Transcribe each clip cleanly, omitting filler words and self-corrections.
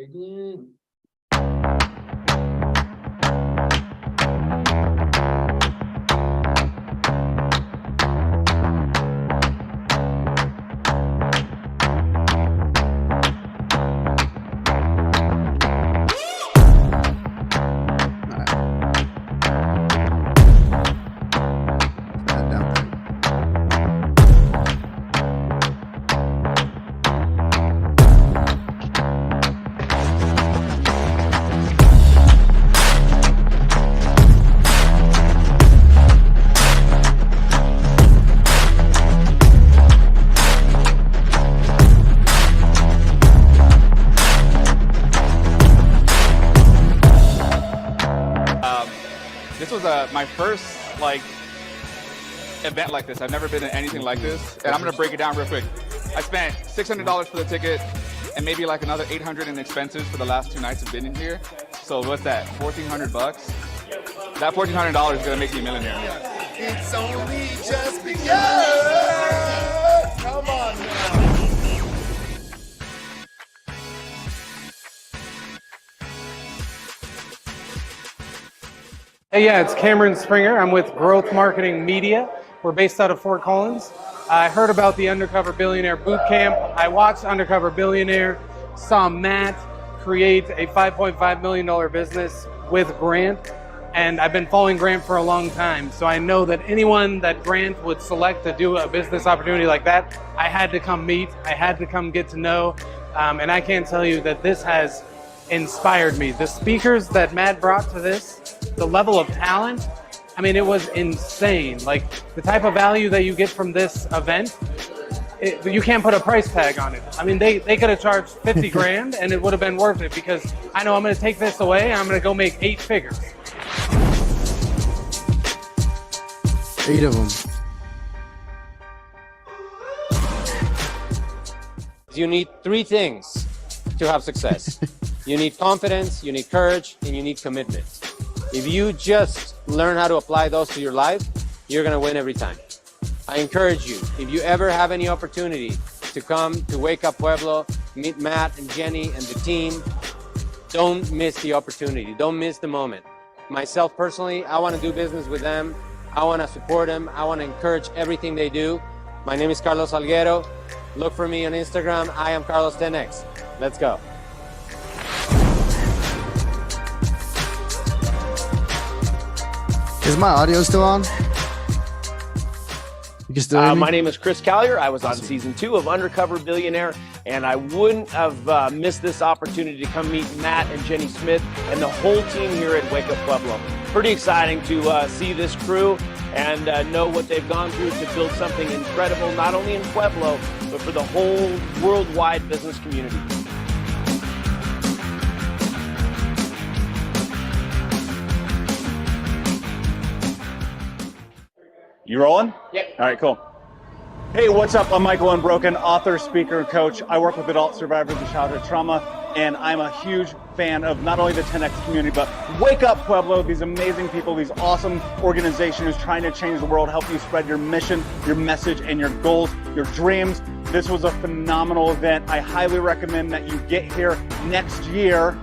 Glenn. This was my first event like this. I've never been in anything like this, and I'm gonna break it down real quick. I spent $600 for the ticket and maybe like another $800 in expenses for the last 2 nights of being in here. So what's that? 1,400 bucks. That $1,400 is gonna make me a millionaire. It's only just begun. Come on now. Hey, yeah, it's Cameron Springer. I'm with Growth Marketing Media. We're based out of Fort Collins. I heard about the Undercover Billionaire Bootcamp. I watched Undercover Billionaire, saw Matt create a $5.5 million business with Grant, and I've been following Grant for a long time. So I know that anyone that Grant would select to do a business opportunity like that, I had to come meet, I had to come get to know, and I can't tell you that this has inspired me. The speakers that Matt brought to this, the level of talent, I mean, it was insane. Like the type of value that you get from this event, you can't put a price tag on it. I mean, they could have charged 50 grand and it would have been worth it, because I know I'm going to take this away and I'm going to go make 8 figures. 8 of them. You need 3 things to have success. You need confidence, you need courage, and you need commitment. If you just learn how to apply those to your life, you're going to win every time. I encourage you, if you ever have any opportunity to come to Wake Up Pueblo, meet Matt and Jenny and the team, don't miss the opportunity. Don't miss the moment. Myself personally, I want to do business with them. I want to support them. I want to encourage everything they do. My name is Carlos Alguero. Look for me on Instagram. I am Carlos 10X. Let's go. Is my audio still on? You can still hear me? My name is Chris Callier. I was on season 2 of Undercover Billionaire, and I wouldn't have missed this opportunity to come meet Matt and Jenny Smith and the whole team here at Wake Up Pueblo. Pretty exciting to see this crew and know what they've gone through to build something incredible, not only in Pueblo, but for the whole worldwide business community. You rolling? Yep. All right, cool. Hey, what's up? I'm Michael Unbroken, author, speaker, and coach. I work with adult survivors of childhood trauma, and I'm a huge fan of not only the 10X community, but Wake Up Pueblo, these amazing people, these awesome organizations trying to change the world, help you spread your mission, your message, and your goals, your dreams. This was a phenomenal event. I highly recommend that you get here next year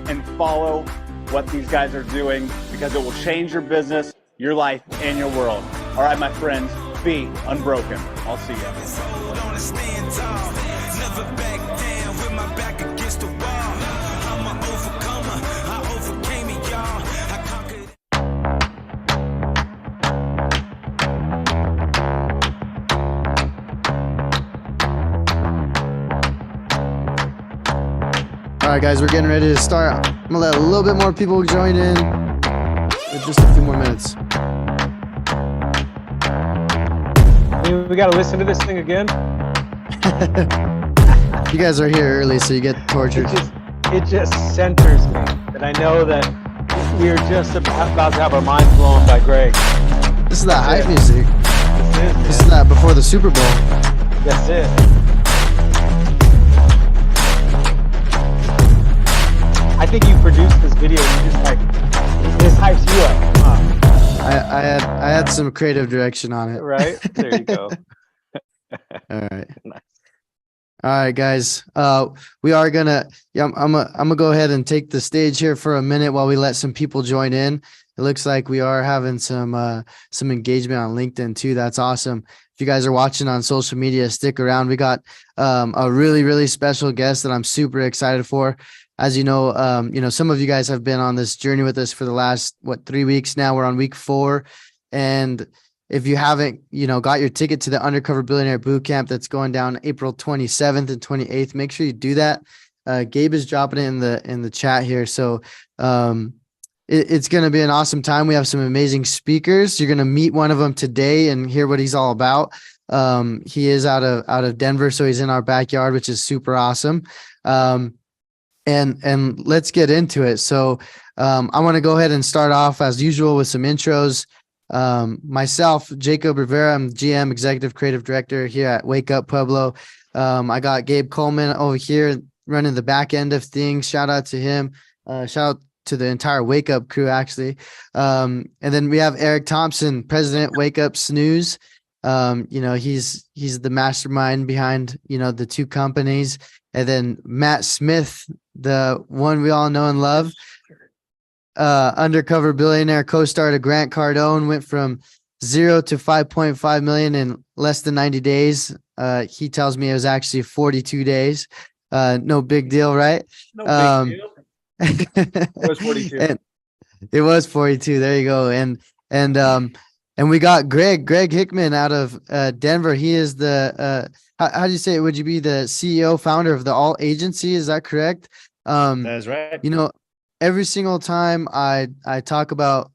and follow what these guys are doing, because it will change your business, your life, and your world. All right, my friends, be unbroken. I'll see you. All right, guys, we're getting ready to start. I'm gonna let a little bit more people join in with just a few more minutes. We got to listen to this thing again. You guys are here early, so you get tortured. It just centers me that I know that we are just about to have our minds blown by Greg. This is that hype music. This is That's that before the Super Bowl. it. That's it. I think you produced this video and you just this hypes you up. Huh? I had some creative direction on it. Right? There you go. All right. Nice. All right, guys. We are gonna. Yeah, I'm gonna go ahead and take the stage here for a minute while we let some people join in. It looks like we are having some engagement on LinkedIn too. That's awesome. If you guys are watching on social media, stick around. We got a really special guest that I'm super excited for. As you know, some of you guys have been on this journey with us for the last 3 weeks now. We're on week 4, and if you haven't, got your ticket to the Undercover Billionaire Bootcamp that's going down April 27th and 28th, make sure you do that. Gabe is dropping it in the chat here. So it's going to be an awesome time. We have some amazing speakers. You're going to meet one of them today and hear what he's all about. He is out of Denver, so he's in our backyard, which is super awesome. And let's get into it. So I want to go ahead and start off as usual with some intros. Myself, Jacob Rivera, I'm GM, Executive Creative Director here at Wake Up Pueblo. I got Gabe Coleman over here running the back end of things. Shout out to him. Shout out to the entire Wake Up crew, actually. And then we have Eric Thompson, President, Wake Up Snooze. He's the mastermind behind, the 2 companies. And then Matt Smith, the one we all know and love. Undercover Billionaire, co-star to Grant Cardone, went from 0 to 5.5 million in less than 90 days. He tells me it was actually 42 days. No big deal, right? No big deal. It was 42. And it was 42. There you go. And we got Greg Hickman out of Denver. He is the how do you say it? Would you be the CEO, founder of the Alt Agency? Is that correct? That is right. Every single time I talk about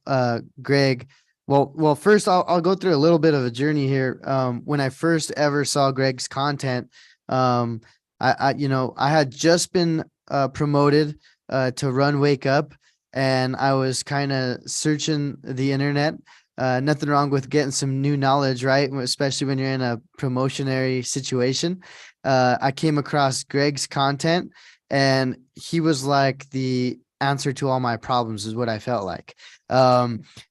Greg, well, first I'll go through a little bit of a journey here. When I first ever saw Greg's content, I had just been promoted to run Wake Up, and I was kind of searching the internet. Nothing wrong with getting some new knowledge, right? Especially when you're in a promotionary situation. I came across Greg's content, and he was like the answer to all my problems, is what I felt like.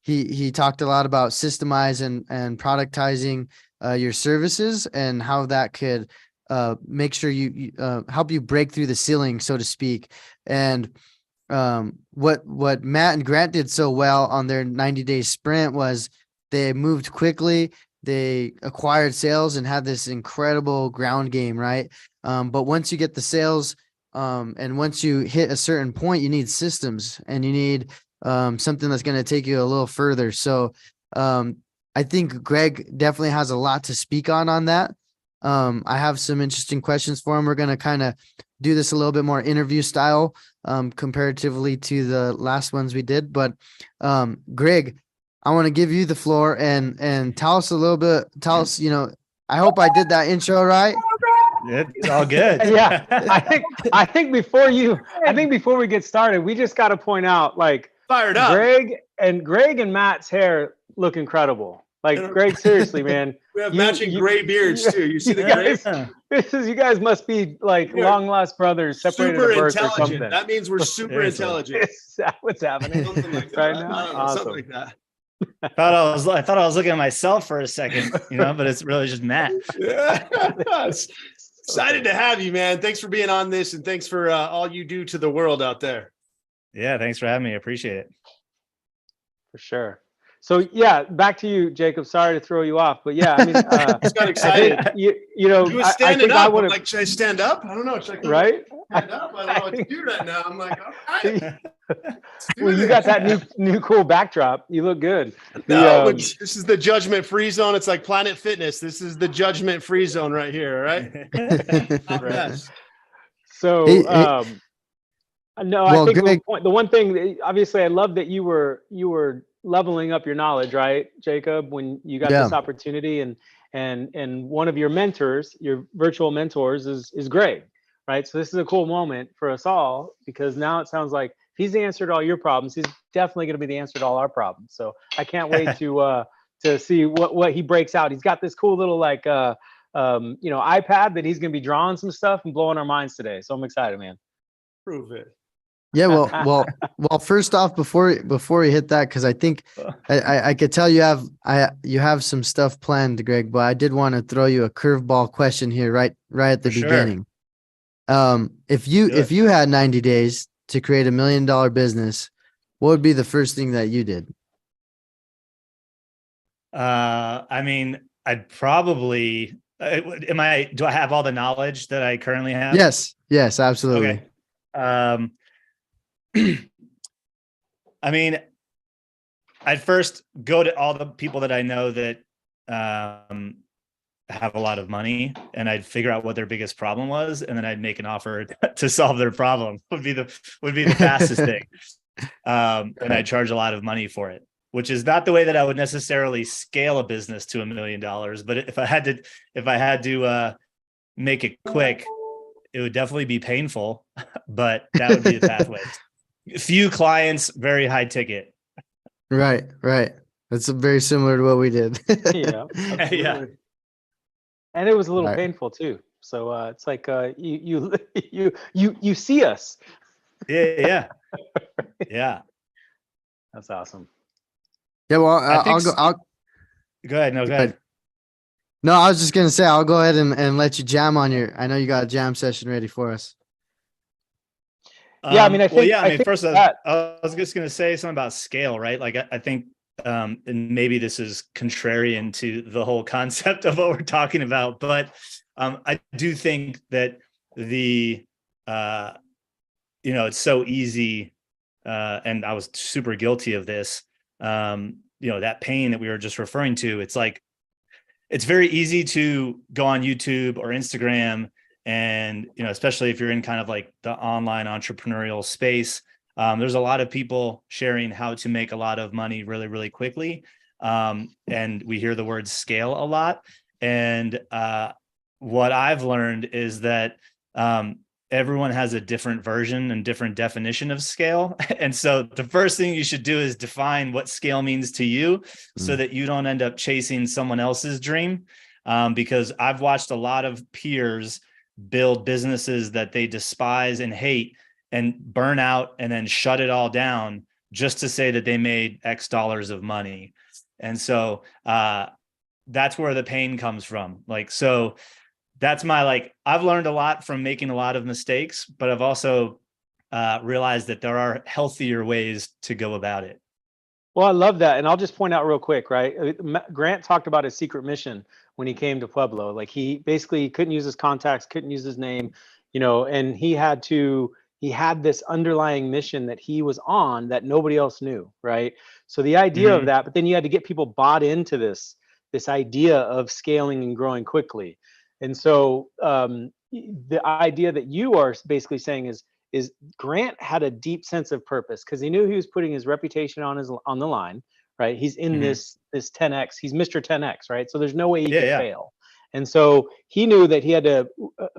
He talked a lot about systemizing and productizing your services, and how that could make sure you help you break through the ceiling, so to speak. And what Matt and Grant did so well on their 90-day sprint was they moved quickly, they acquired sales, and had this incredible ground game, right? But once you get the sales, and once you hit a certain point, you need systems, and you need something that's going to take you a little further. So I think Greg definitely has a lot to speak on that. I have some interesting questions for him. We're going to kind of do this a little bit more interview style comparatively to the last ones we did. But Greg, I want to give you the floor and tell us a little bit. Tell us, I hope I did that intro right. It's all good. Yeah, I think before we get started, we just got to point out, like, Fired up. Greg and Matt's hair look incredible. Like, Greg, seriously, man. We have matching gray beards too. You see the gray? You guys must be like long lost brothers, separated at birth or something. That means we're super intelligent. Is that what's happening Something like that. right now? Awesome. Something like that. I thought I was looking at myself for a second, but it's really just Matt. Yeah. Excited to have you, man. Thanks for being on this, and thanks for all you do to the world out there. Yeah, thanks for having me. I appreciate it. For sure. So yeah, back to you, Jacob. Sorry to throw you off, but yeah, I mean, Just got excited. You was standing up. I'm like, should I stand up? I don't know. Should I right? stand up? I don't know what to do right now. I'm like, all right. Well, you got that new cool backdrop. You look good. This is the judgment-free zone. It's like Planet Fitness. This is the judgment-free zone right here. Right. Right. So, no, I think the one thing, obviously, I love that you were leveling up your knowledge, right, Jacob, when you got this opportunity, and one of your mentors, your virtual mentors, is Greg, right? So this is a cool moment for us all, because now it sounds like he's the answer to all your problems. He's definitely going to be the answer to all our problems. So I can't wait to see what he breaks out. He's got this cool little iPad that he's going to be drawing some stuff and blowing our minds today. So I'm excited, man. Prove it. Yeah, well. First off, before we hit that, because I think I could tell you have some stuff planned, Greg. But I did want to throw you a curveball question here, right at the beginning. If you had 90 days to create $1 million business, what would be the first thing that you did? I mean, I'd probably. Do I have all the knowledge that I currently have? Yes, absolutely. Okay. I mean, I'd first go to all the people that I know that have a lot of money, and I'd figure out what their biggest problem was, and then I'd make an offer to solve their problem. Would be the fastest thing. And I'd charge a lot of money for it, which is not the way that I would necessarily scale a business to $1 million. But if I had to make it quick, it would definitely be painful, but that would be the pathway. Few clients, very high ticket. Right. That's very similar to what we did. Yeah. Yeah. And it was a little Right. painful too. So it's like you see us. Yeah. That's awesome. Yeah, well, I'll go ahead. No, go ahead. No, I was just gonna say I'll go ahead and let you jam on your. I know you got a jam session ready for us. Yeah, I mean, I think. First, I was just going to say something about scale, right? Like, I think, and maybe this is contrarian to the whole concept of what we're talking about, but I do think that it's so easy, and I was super guilty of this. That pain that we were just referring to. It's like, it's very easy to go on YouTube or Instagram. And, especially if you're in kind of like the online entrepreneurial space, there's a lot of people sharing how to make a lot of money really, really quickly. And we hear the word scale a lot. And what I've learned is that everyone has a different version and different definition of scale. And so the first thing you should do is define what scale means to you so that you don't end up chasing someone else's dream. Because I've watched a lot of peers build businesses that they despise and hate and burn out and then shut it all down just to say that they made X dollars of money. And so that's where the pain comes from. Like, so that's I've learned a lot from making a lot of mistakes, but I've also realized that there are healthier ways to go about it. Well, I love that. And I'll just point out real quick, right? Grant talked about his secret mission when he came to Pueblo. Like, he basically couldn't use his contacts, couldn't use his name, and he had this underlying mission that he was on that nobody else knew, right? So the idea of that, but then you had to get people bought into this idea of scaling and growing quickly. And so the idea that you are basically saying is Grant had a deep sense of purpose because he knew he was putting his reputation on the line, right? He's in this 10X, he's Mr. 10X, right? So there's no way he could fail. And so he knew that he had to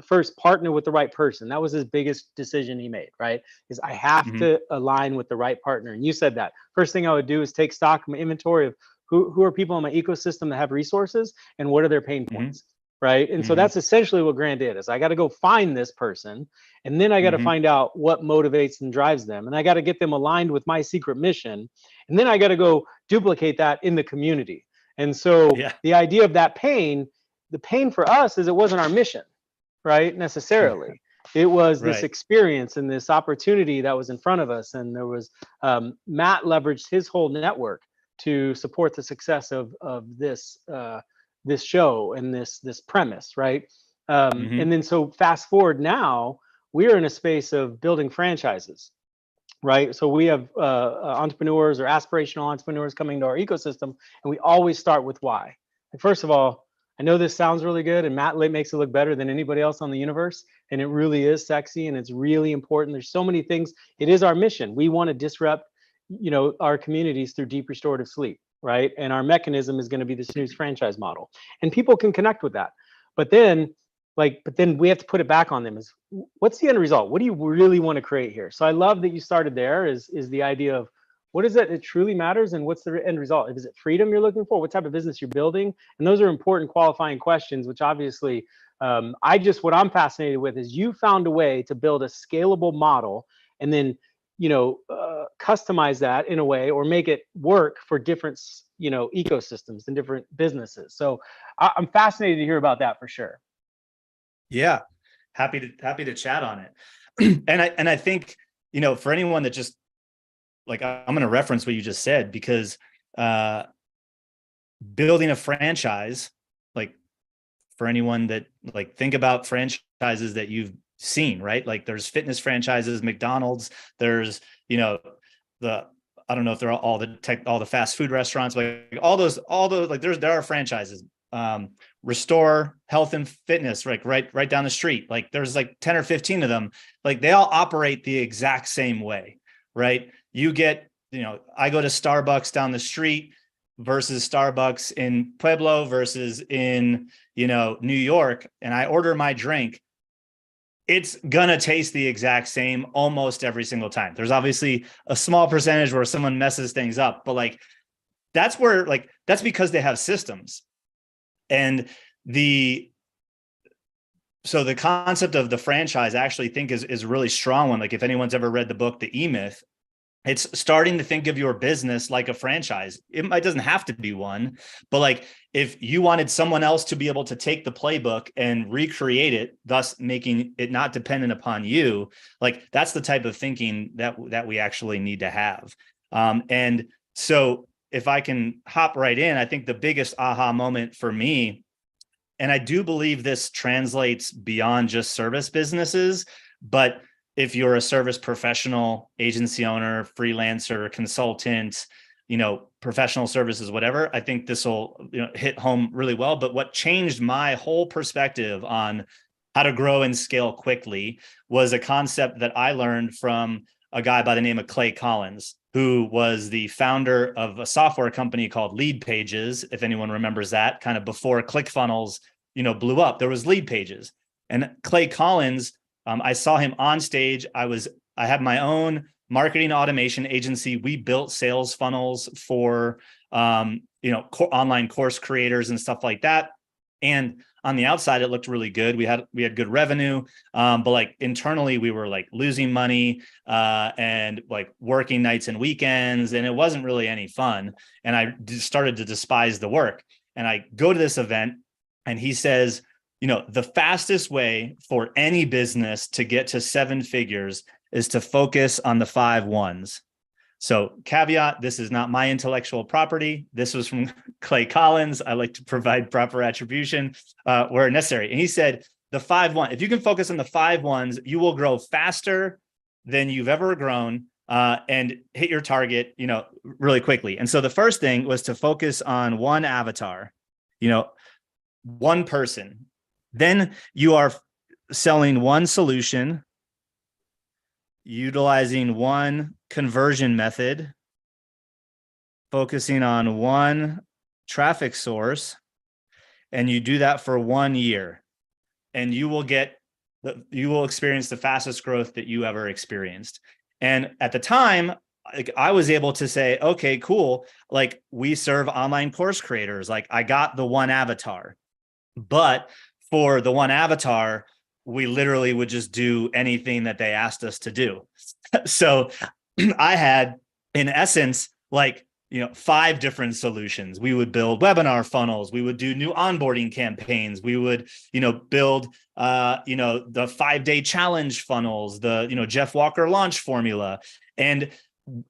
first partner with the right person. That was his biggest decision he made, right? Is I have to align with the right partner. And you said that. First thing I would do is take stock of my inventory of who are people in my ecosystem that have resources and what are their pain points. Right. And so that's essentially what Grant did is I got to go find this person and then I got to find out what motivates and drives them. And I got to get them aligned with my secret mission. And then I got to go duplicate that in the community. And so the idea of that pain, the pain for us is it wasn't our mission, right? Necessarily. It was this experience and this opportunity that was in front of us. And there was Matt leveraged his whole network to support the success of this this show and this premise, right? And then so fast forward now, we're in a space of building franchises, right? So we have entrepreneurs or aspirational entrepreneurs coming to our ecosystem, and we always start with why. And first of all, I know this sounds really good, and Matt makes it look better than anybody else on the universe, and it really is sexy, and it's really important. There's so many things. It is our mission. We want to disrupt, our communities through deep restorative sleep. Right. And our mechanism is going to be the Snooze franchise model. And people can connect with that. But then we have to put it back on them is what's the end result? What do you really want to create here? So I love that you started there is the idea of what is it that truly matters and what's the end result? Is it freedom you're looking for? What type of business you're building? And those are important qualifying questions, which obviously what I'm fascinated with is you found a way to build a scalable model and then customize that in a way or make it work for different, ecosystems and different businesses. So I'm fascinated to hear about that for sure. Yeah. Happy to chat on it. And I think, for anyone that just like, I'm going to reference what you just said, because building a franchise, like for anyone that like think about franchises that you've seen, right? Like there's fitness franchises, McDonald's, there's, I don't know if they're all the fast food restaurants, like all those, like there are franchises, Restore Health and Fitness, like right down the street. Like there's like 10 or 15 of them. Like they all operate the exact same way, right? You get, I go to Starbucks down the street versus Starbucks in Pueblo versus in, New York, and I order my drink. It's gonna taste the exact same almost every single time. There's obviously a small percentage where someone messes things up, but like that's because they have systems. And so the concept of the franchise I actually think is a really strong one. Like if anyone's ever read the book, The E-Myth, it's starting to think of your business like a franchise. It doesn't have to be one, but like if you wanted someone else to be able to take the playbook and recreate it, thus making it not dependent upon you, like that's the type of thinking that we actually need to have. And so if I can hop right in, I think the biggest aha moment for me, and I do believe this translates beyond just service businesses, but if you're a service professional, agency owner, freelancer, consultant, professional services, whatever, I think this will hit home really well. But what changed my whole perspective on how to grow and scale quickly was a concept that I learned from a guy by the name of Clay Collins, who was the founder of a software company called Lead Pages. If anyone remembers that, kind of before ClickFunnels, blew up, there was Lead Pages. And Clay Collins, I saw him on stage. I had my own marketing automation agency. We built sales funnels for, online course creators and stuff like that. And on the outside, it looked really good. We had good revenue, but like internally, we were like losing money and like working nights and weekends, and it wasn't really any fun. And I started to despise the work. And I go to this event, and he says, the fastest way for any business to get to 7 figures is to focus on the 5 ones. So caveat, this is not my intellectual property. This was from Clay Collins. I like to provide proper attribution where necessary. And he said, the 5 1, if you can focus on the 5 ones, you will grow faster than you've ever grown and hit your target, really quickly. And so the first thing was to focus on one avatar, one person. Then you are selling one solution, utilizing one conversion method, focusing on one traffic source, and you do that for 1 year, and you will experience the fastest growth that you ever experienced. And at the time, like I was able to say, okay, cool. Like we serve online course creators. Like I got the one avatar, but for the one avatar, we literally would just do anything that they asked us to do. So I had, in essence, like, 5 different solutions. We would build webinar funnels. We would do new onboarding campaigns. We would, build, the 5-day challenge funnels, the, Jeff Walker launch formula. And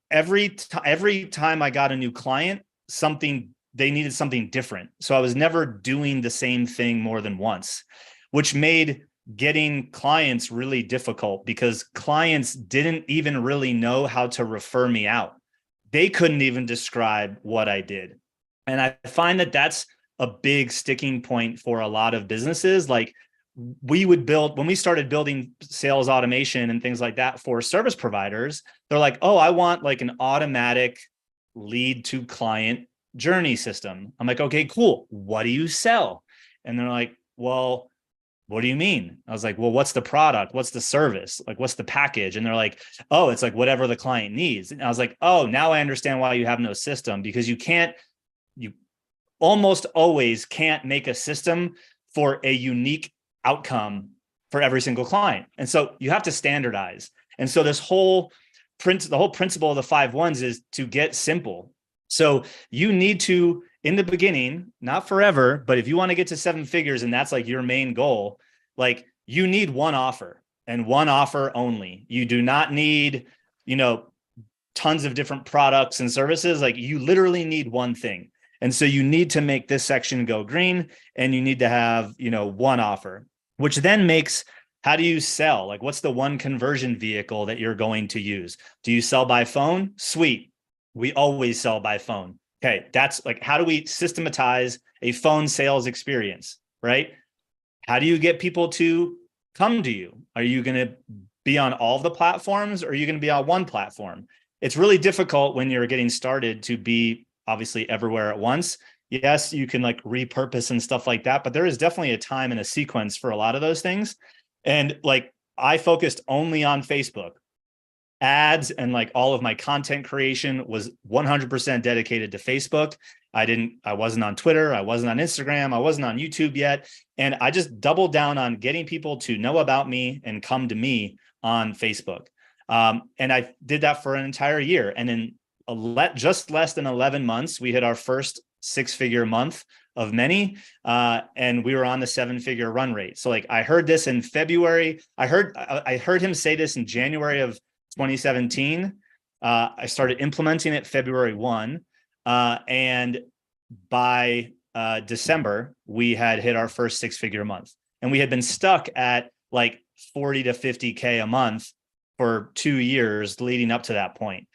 every time I got a new client, they needed something different. So I was never doing the same thing more than once, which made getting clients really difficult because clients didn't even really know how to refer me out. They couldn't even describe what I did. And I find that that's a big sticking point for a lot of businesses. Like when we started building sales automation and things like that for service providers, they're like, oh, I want like an automatic lead to client journey system. I'm like, okay, cool. What do you sell? And they're like, well, what do you mean? I was like, well, what's the product? What's the service? Like, what's the package? And they're like, oh, it's like whatever the client needs. And I was like, oh, now I understand why you have no system, because you almost always can't make a system for a unique outcome for every single client. And so you have to standardize. And so this whole the whole principle of the 5 ones is to get simple. So you need to, in the beginning, not forever, but if you want to get to 7 figures and that's like your main goal, like you need one offer and one offer only. You do not need, tons of different products and services. Like you literally need one thing. And so you need to make this section go green, and you need to have, one offer, which then makes, how do you sell? Like, what's the one conversion vehicle that you're going to use? Do you sell by phone? Sweet. We always sell by phone. Okay. That's like, how do we systematize a phone sales experience, right? How do you get people to come to you? Are you going to be on all of the platforms, or are you going to be on one platform? It's really difficult when you're getting started to be obviously everywhere at once. Yes, you can like repurpose and stuff like that, but there is definitely a time and a sequence for a lot of those things. And like, I focused only on Facebook ads, and like all of my content creation was 100% dedicated to Facebook. I wasn't on Twitter. I wasn't on Instagram. I wasn't on YouTube yet. And I just doubled down on getting people to know about me and come to me on Facebook. And I did that for an entire year. And in just less than 11 months, we hit our first 6-figure month of many. And we were on the 7-figure run rate. So like, I heard this in February. I heard him say this in January of 2017. I started implementing it February 1. And by December, we had hit our first 6-figure month. And we had been stuck at like 40 to 50K a month for 2 years leading up to that point.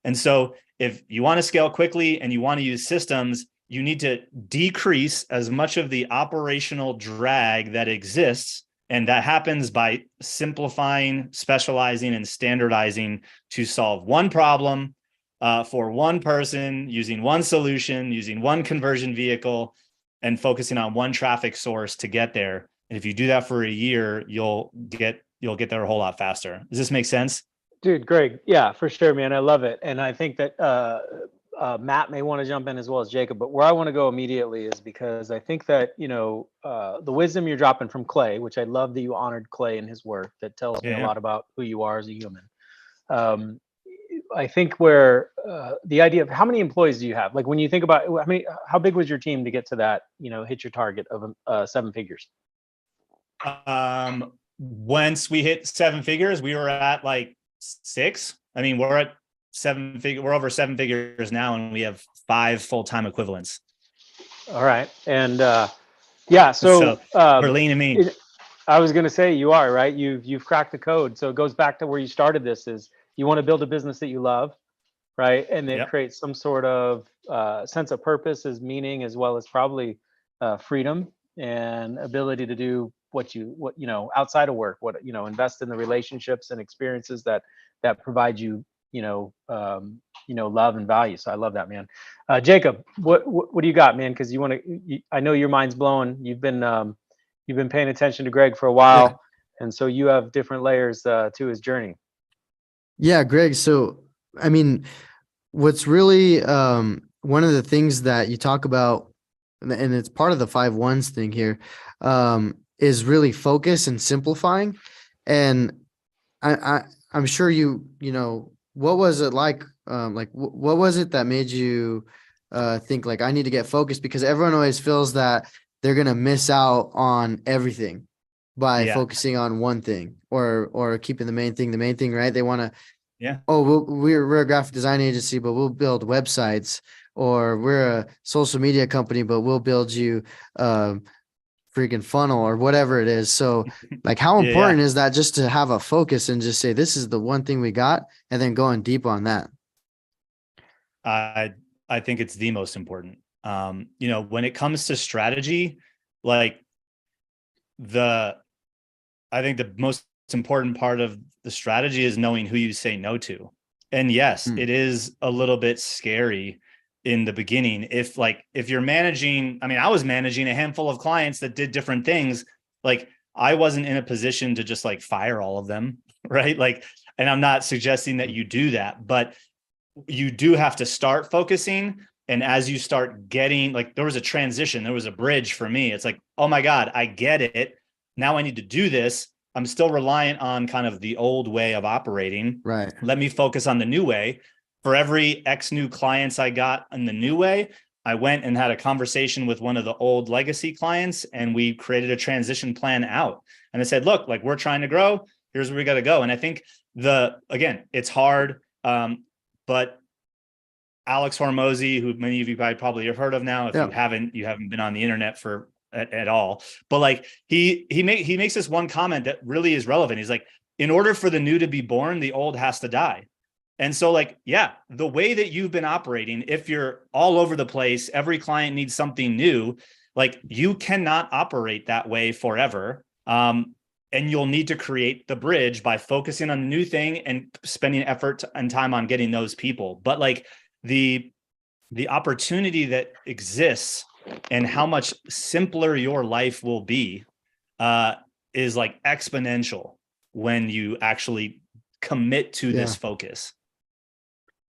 And so if you want to scale quickly and you want to use systems, you need to decrease as much of the operational drag that exists. And that happens by simplifying, specializing, and standardizing to solve one problem for one person, using one solution, using one conversion vehicle, and focusing on one traffic source to get there. And if you do that for a year, you'll get there a whole lot faster. Does this make sense? Dude, Greg, yeah, for sure, man. I love it. And I think that Matt may want to jump in as well as Jacob, but where I want to go immediately is because I think that, the wisdom you're dropping from Clay, which I love that you honored Clay and his work, that tells me a lot about who you are as a human. I think where the idea of how many employees do you have? Like when you think about how big was your team to get to that, hit your target of 7 figures? Once we hit 7 figures, we were at like 6. I mean, we're at 7 figures. We're over 7 figures now, and we have 5 full-time equivalents. All right. And so we're leaning me. I was going to say you are, right. You've cracked the code. So it goes back to where you started. This is, you want to build a business that you love, right? And it creates some sort of sense of purpose, as meaning, as well as probably freedom and ability to do what outside of work, invest in the relationships and experiences that provide you, love and value. So I love that, man. Jacob, what do you got, man? Because I know your mind's blown. You've been paying attention to Greg for a while, and so you have different layers to his journey. Yeah, Greg. So, I mean, what's really one of the things that you talk about, and it's part of the 5 ones thing here, is really focus and simplifying. And I'm sure what was it like? What was it that made you think like, I need to get focused? Because everyone always feels that they're going to miss out on everything by focusing on one thing or keeping the main thing, right? They want to, we're a graphic design agency, but we'll build websites, or we're a social media company, but we'll build you freaking funnel or whatever it is. So like, how important is that, just to have a focus and just say, this is the one thing we got, and then going deep on that? I think it's the most important. When it comes to strategy, like I think the most important part of the strategy is knowing who you say no to. And yes, it is a little bit scary in the beginning. If you're managing, I was managing a handful of clients that did different things. Like, I wasn't in a position to just like fire all of them, right? Like, and I'm not suggesting that you do that, but you do have to start focusing. And as you start getting, like, there was a transition, there was a bridge for me. It's like, oh my God, I get it. Now I need to do this. I'm still reliant on kind of the old way of operating. Right. Let me focus on the new way. For every X new clients I got in the new way, I went and had a conversation with one of the old legacy clients, and we created a transition plan out. And I said, look, like, we're trying to grow. Here's where we got to go. And I think again, it's hard. But Alex Hormozy, who many of you probably have heard of now, if you haven't been on the internet at all, but like he makes this one comment that really is relevant. He's like, in order for the new to be born, the old has to die. And so, like, yeah, the way that you've been operating, if you're all over the place, every client needs something new, like, you cannot operate that way forever. And you'll need to create the bridge by focusing on the new thing and spending effort and time on getting those people. But like the opportunity that exists and how much simpler your life will be is like exponential when you actually commit to this focus.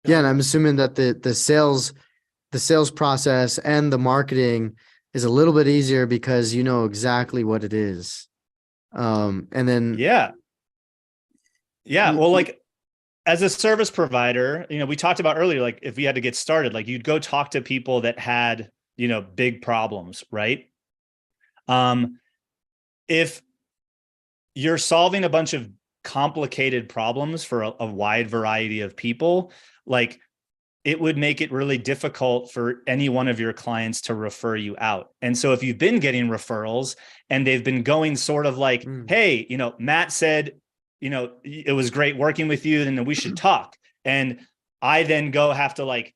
Yeah, and I'm assuming that the sales process and the marketing is a little bit easier because you know exactly what it is. And then well, like, as a service provider, you know, we talked about earlier, like, if we had to get started, like, you'd go talk to people that had, you know, big problems, right? If you're solving a bunch of complicated problems for a wide variety of people, like, it would make it really difficult for any one of your clients to refer you out. And so if you've been getting referrals and they've been going sort of like, hey, you know, Matt said, you know, it was great working with you, and then we should talk. And I then have to like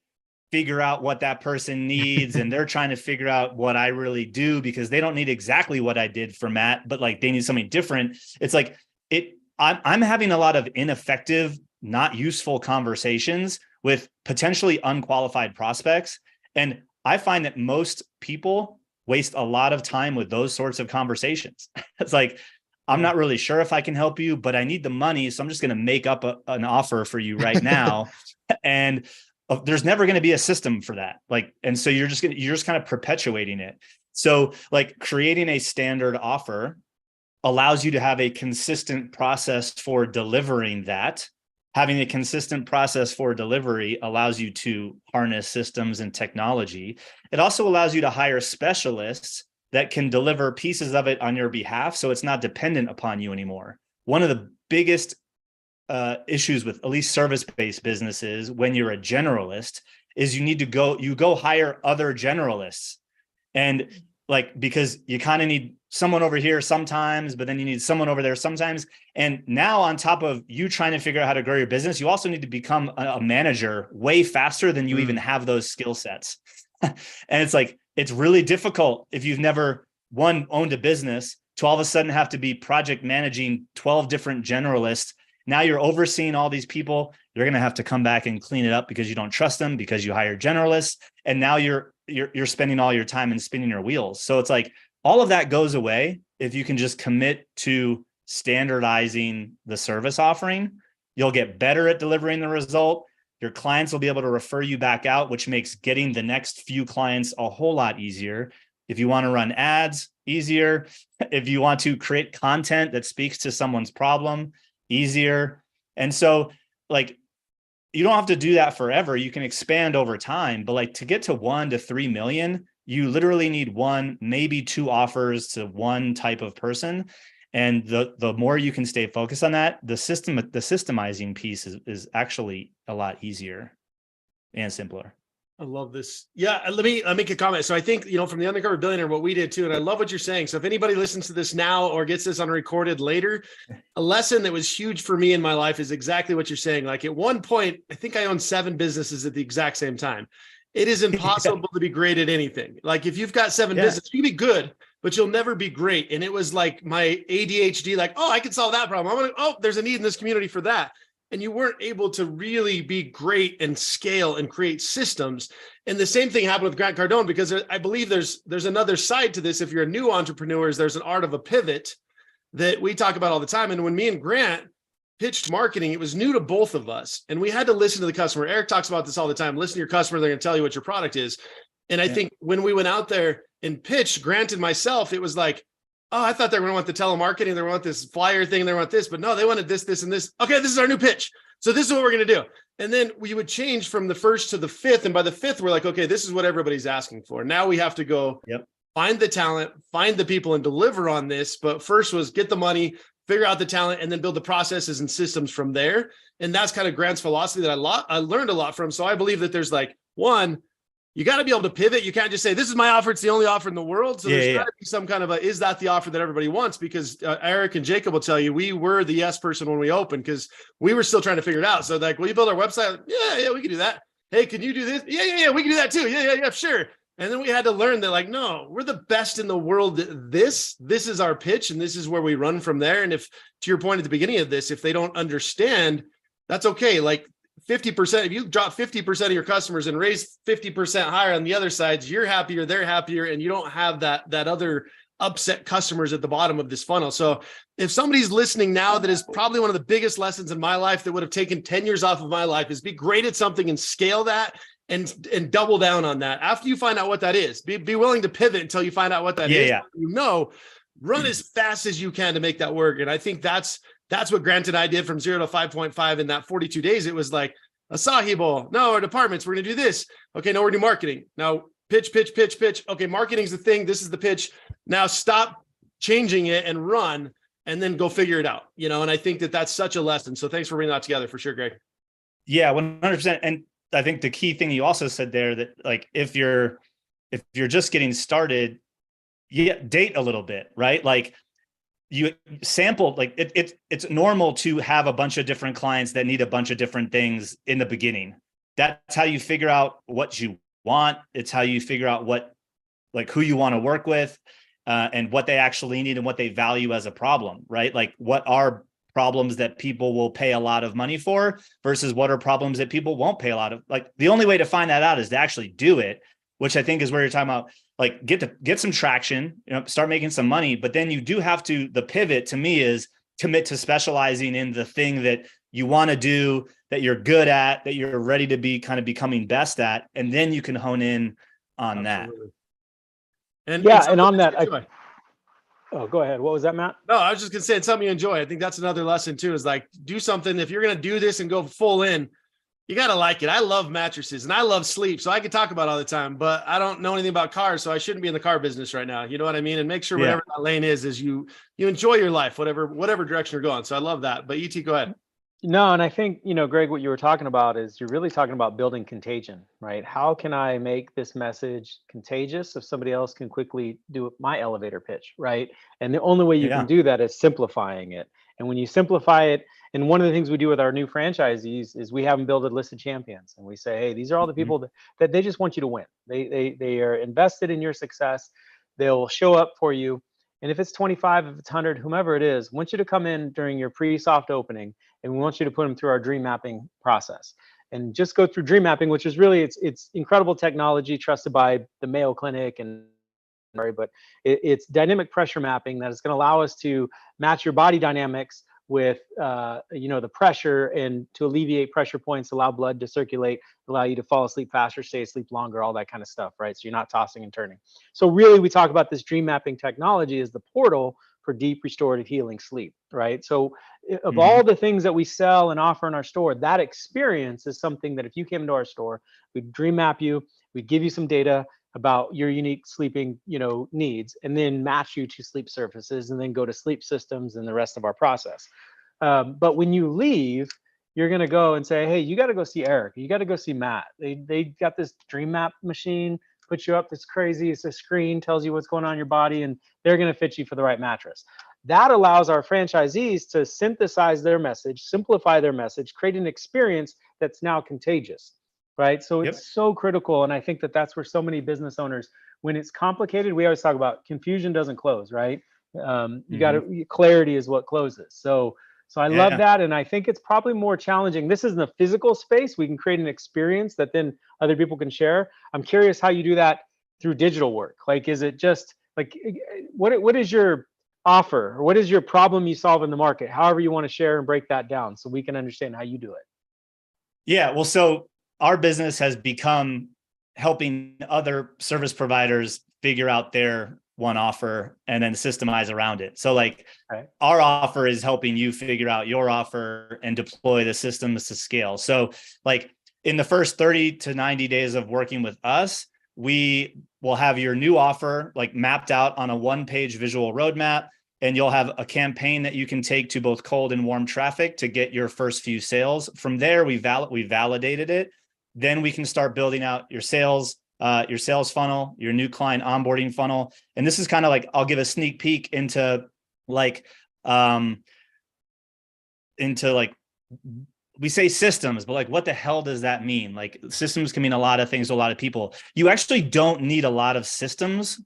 figure out what that person needs. And they're trying to figure out what I really do, because they don't need exactly what I did for Matt, but like they need something different. It's like I'm having a lot of ineffective, not useful conversations with potentially unqualified prospects. And I find that most people waste a lot of time with those sorts of conversations. It's like, I'm not really sure if I can help you, but I need the money. So I'm just going to make up an offer for you right now. And there's never going to be a system for that. Like, and so you're just kind of perpetuating it. So like, creating a standard offer allows you to have a consistent process for delivering that. Having a consistent process for delivery allows you to harness systems and technology. It also allows you to hire specialists that can deliver pieces of it on your behalf, so it's not dependent upon you anymore. One of the biggest issues with at least service-based businesses when you're a generalist is you go hire other generalists. And like, because you kind of need someone over here sometimes, but then you need someone over there sometimes. And now, on top of you trying to figure out how to grow your business, you also need to become a manager way faster than you even have those skill sets. And it's like, it's really difficult if you've never owned a business to all of a sudden have to be project managing 12 different generalists. Now you're overseeing all these people. You're going to have to come back and clean it up because you don't trust them, because you hire generalists. And now you're spending all your time and spinning your wheels. So it's like, all of that goes away if you can just commit to standardizing the service offering. You'll get better at delivering the result. Your clients will be able to refer you back out, which makes getting the next few clients a whole lot easier. If you want to run ads, easier. If you want to create content that speaks to someone's problem, easier. And so, like, you don't have to do that forever. You can expand over time, but like, to get to 1 to 3 million, you literally need 1, maybe 2 offers to one type of person. And the more you can stay focused on that, the systemizing piece is actually a lot easier and simpler. I love this. Yeah, let me make a comment. So I think, you know, from the Undercover Billionaire, what we did too, and I love what you're saying. So if anybody listens to this now or gets this unrecorded later, a lesson that was huge for me in my life is exactly what you're saying. Like, at one point, I think I owned 7 businesses at the exact same time. It is impossible to be great at anything. Like, if you've got 7 businesses, you can be good, but you'll never be great. And it was like my ADHD, like, oh, I can solve that problem. There's a need in this community for that. And you weren't able to really be great and scale and create systems. And the same thing happened with Grant Cardone, because I believe there's another side to this. If you're a new entrepreneur, there's an art of a pivot that we talk about all the time. And when me and Grant pitched marketing, it was new to both of us. And we had to listen to the customer. Eric talks about this all the time. Listen to your customer. They're going to tell you what your product is. And I think when we went out there and pitched, Grant and myself, it was like, oh, I thought they were going to want the telemarketing. They want this flyer thing. They want this, but no, they wanted this, this, and this. Okay, this is our new pitch. So this is what we're going to do. And then we would change from the first to the fifth. And by the fifth, we're like, okay, this is what everybody's asking for. Now we have to go find the talent, find the people, and deliver on this. But first was get the money, figure out the talent, and then build the processes and systems from there. And that's kind of Grant's philosophy that I learned a lot from. So I believe that there's like, one, you got to be able to pivot. You can't just say, this is my offer. It's the only offer in the world. So there's got to be some kind of is that the offer that everybody wants? Because Eric and Jacob will tell you, we were the yes person when we opened because we were still trying to figure it out. So like, will you build our website? Yeah, we can do that. Hey, can you do this? Yeah, we can do that too. Yeah, sure. And then we had to learn that like, no, we're the best in the world. This is our pitch and this is where we run from there. And if, to your point at the beginning of this, if they don't understand, that's okay. Like 50%, if you drop 50% of your customers and raise 50% higher on the other sides, you're happier, they're happier, and you don't have that other upset customers at the bottom of this funnel. So if somebody's listening now, that is probably one of the biggest lessons in my life that would have taken 10 years off of my life is be great at something and scale that and double down on that. After you find out what that is, be willing to pivot until you find out what that is. You know, run as fast as you can to make that work. And I think that's what Grant and I did from 0 to 5.5 in that 42 days. It was like acai bowl. No, our departments, we're going to do this. Okay, no, we're doing marketing. Now pitch. Okay, marketing's the thing. This is the pitch. Now stop changing it and run and then go figure it out. You know, and I think that that's such a lesson. So thanks for bringing that together for sure, Greg. Yeah, 100%. And I think the key thing you also said there that like, if you're just getting started, date a little bit, right? Like you sample, like it's normal to have a bunch of different clients that need a bunch of different things in the beginning. That's how you figure out what you want. It's how you figure out who you want to work with and what they actually need and what they value as a problem, right? Like what are problems that people will pay a lot of money for versus what are problems that people won't pay a lot of. Like the only way to find that out is to actually do it, which I think is where you're talking about, like get some traction, start making some money, but then you do have to, the pivot to me is commit to specializing in the thing that you want to do, that you're good at, that you're ready to be kind of becoming best at. And then you can hone in on that. And on that, go ahead. What was that, Matt? No, I was just going to say it's something you enjoy. I think that's another lesson too, is like do something. If you're going to do this and go full in, you got to like it. I love mattresses and I love sleep. So I could talk about it all the time, but I don't know anything about cars. So I shouldn't be in the car business right now. You know what I mean? And make sure whatever that lane is you enjoy your life, whatever direction you're going. So I love that. But ET, go ahead. No, and I think, Greg, what you were talking about is you're really talking about building contagion, right? How can I make this message contagious so somebody else can quickly do my elevator pitch, right? And the only way you can do that is simplifying it. And when you simplify it, and one of the things we do with our new franchisees is we have them build a list of champions. And we say, hey, these are all the people that they just want you to win. They are invested in your success. They'll show up for you. And if it's 25, if it's 100, whomever it is, I want you to come in during your pre-soft opening, and we want you to put them through our dream mapping process. And just go through dream mapping, which is really, it's incredible technology trusted by the Mayo Clinic but it's dynamic pressure mapping that is going to allow us to match your body dynamics with the pressure, and to alleviate pressure points, allow blood to circulate, allow you to fall asleep faster, stay asleep longer, all that kind of stuff, right? So you're not tossing and turning. So really, we talk about this dream mapping technology as the portal for deep restorative healing sleep, right? So of all the things that we sell and offer in our store, that experience is something that if you came into our store, we'd dream map you, we'd give you some data about your unique sleeping, needs, and then match you to sleep surfaces, and then go to sleep systems and the rest of our process. But when you leave, you're going to go and say, hey, you got to go see Eric. You got to go see Matt. They got this dream map machine, put you up. It's crazy. It's a screen, tells you what's going on in your body, and they're going to fit you for the right mattress. That allows our franchisees to synthesize their message, simplify their message, create an experience that's now contagious. Right. So it's so critical. And I think that that's where so many business owners, when it's complicated, we always talk about confusion doesn't close. Right. You got to, clarity is what closes. So I love that. And I think it's probably more challenging. This is in the physical space. We can create an experience that then other people can share. I'm curious how you do that through digital work. Like, is it just like, what is your offer, or what is your problem you solve in the market? However you want to share and break that down so we can understand how you do it. Yeah. Well, so our business has become helping other service providers figure out their one offer and then systemize around it. So like Right. our offer is helping you figure out your offer and deploy the systems to scale. So like in the first 30 to 90 days of working with us, we will have your new offer like mapped out on a 1-page visual roadmap, and you'll have a campaign that you can take to both cold and warm traffic to get your first few sales. From there, we validated it. Then we can start building out your sales funnel, your new client onboarding funnel. And this is kind of like, I'll give a sneak peek into like, we say systems, but like, what the hell does that mean? Like systems can mean a lot of things to a lot of people. You actually don't need a lot of systems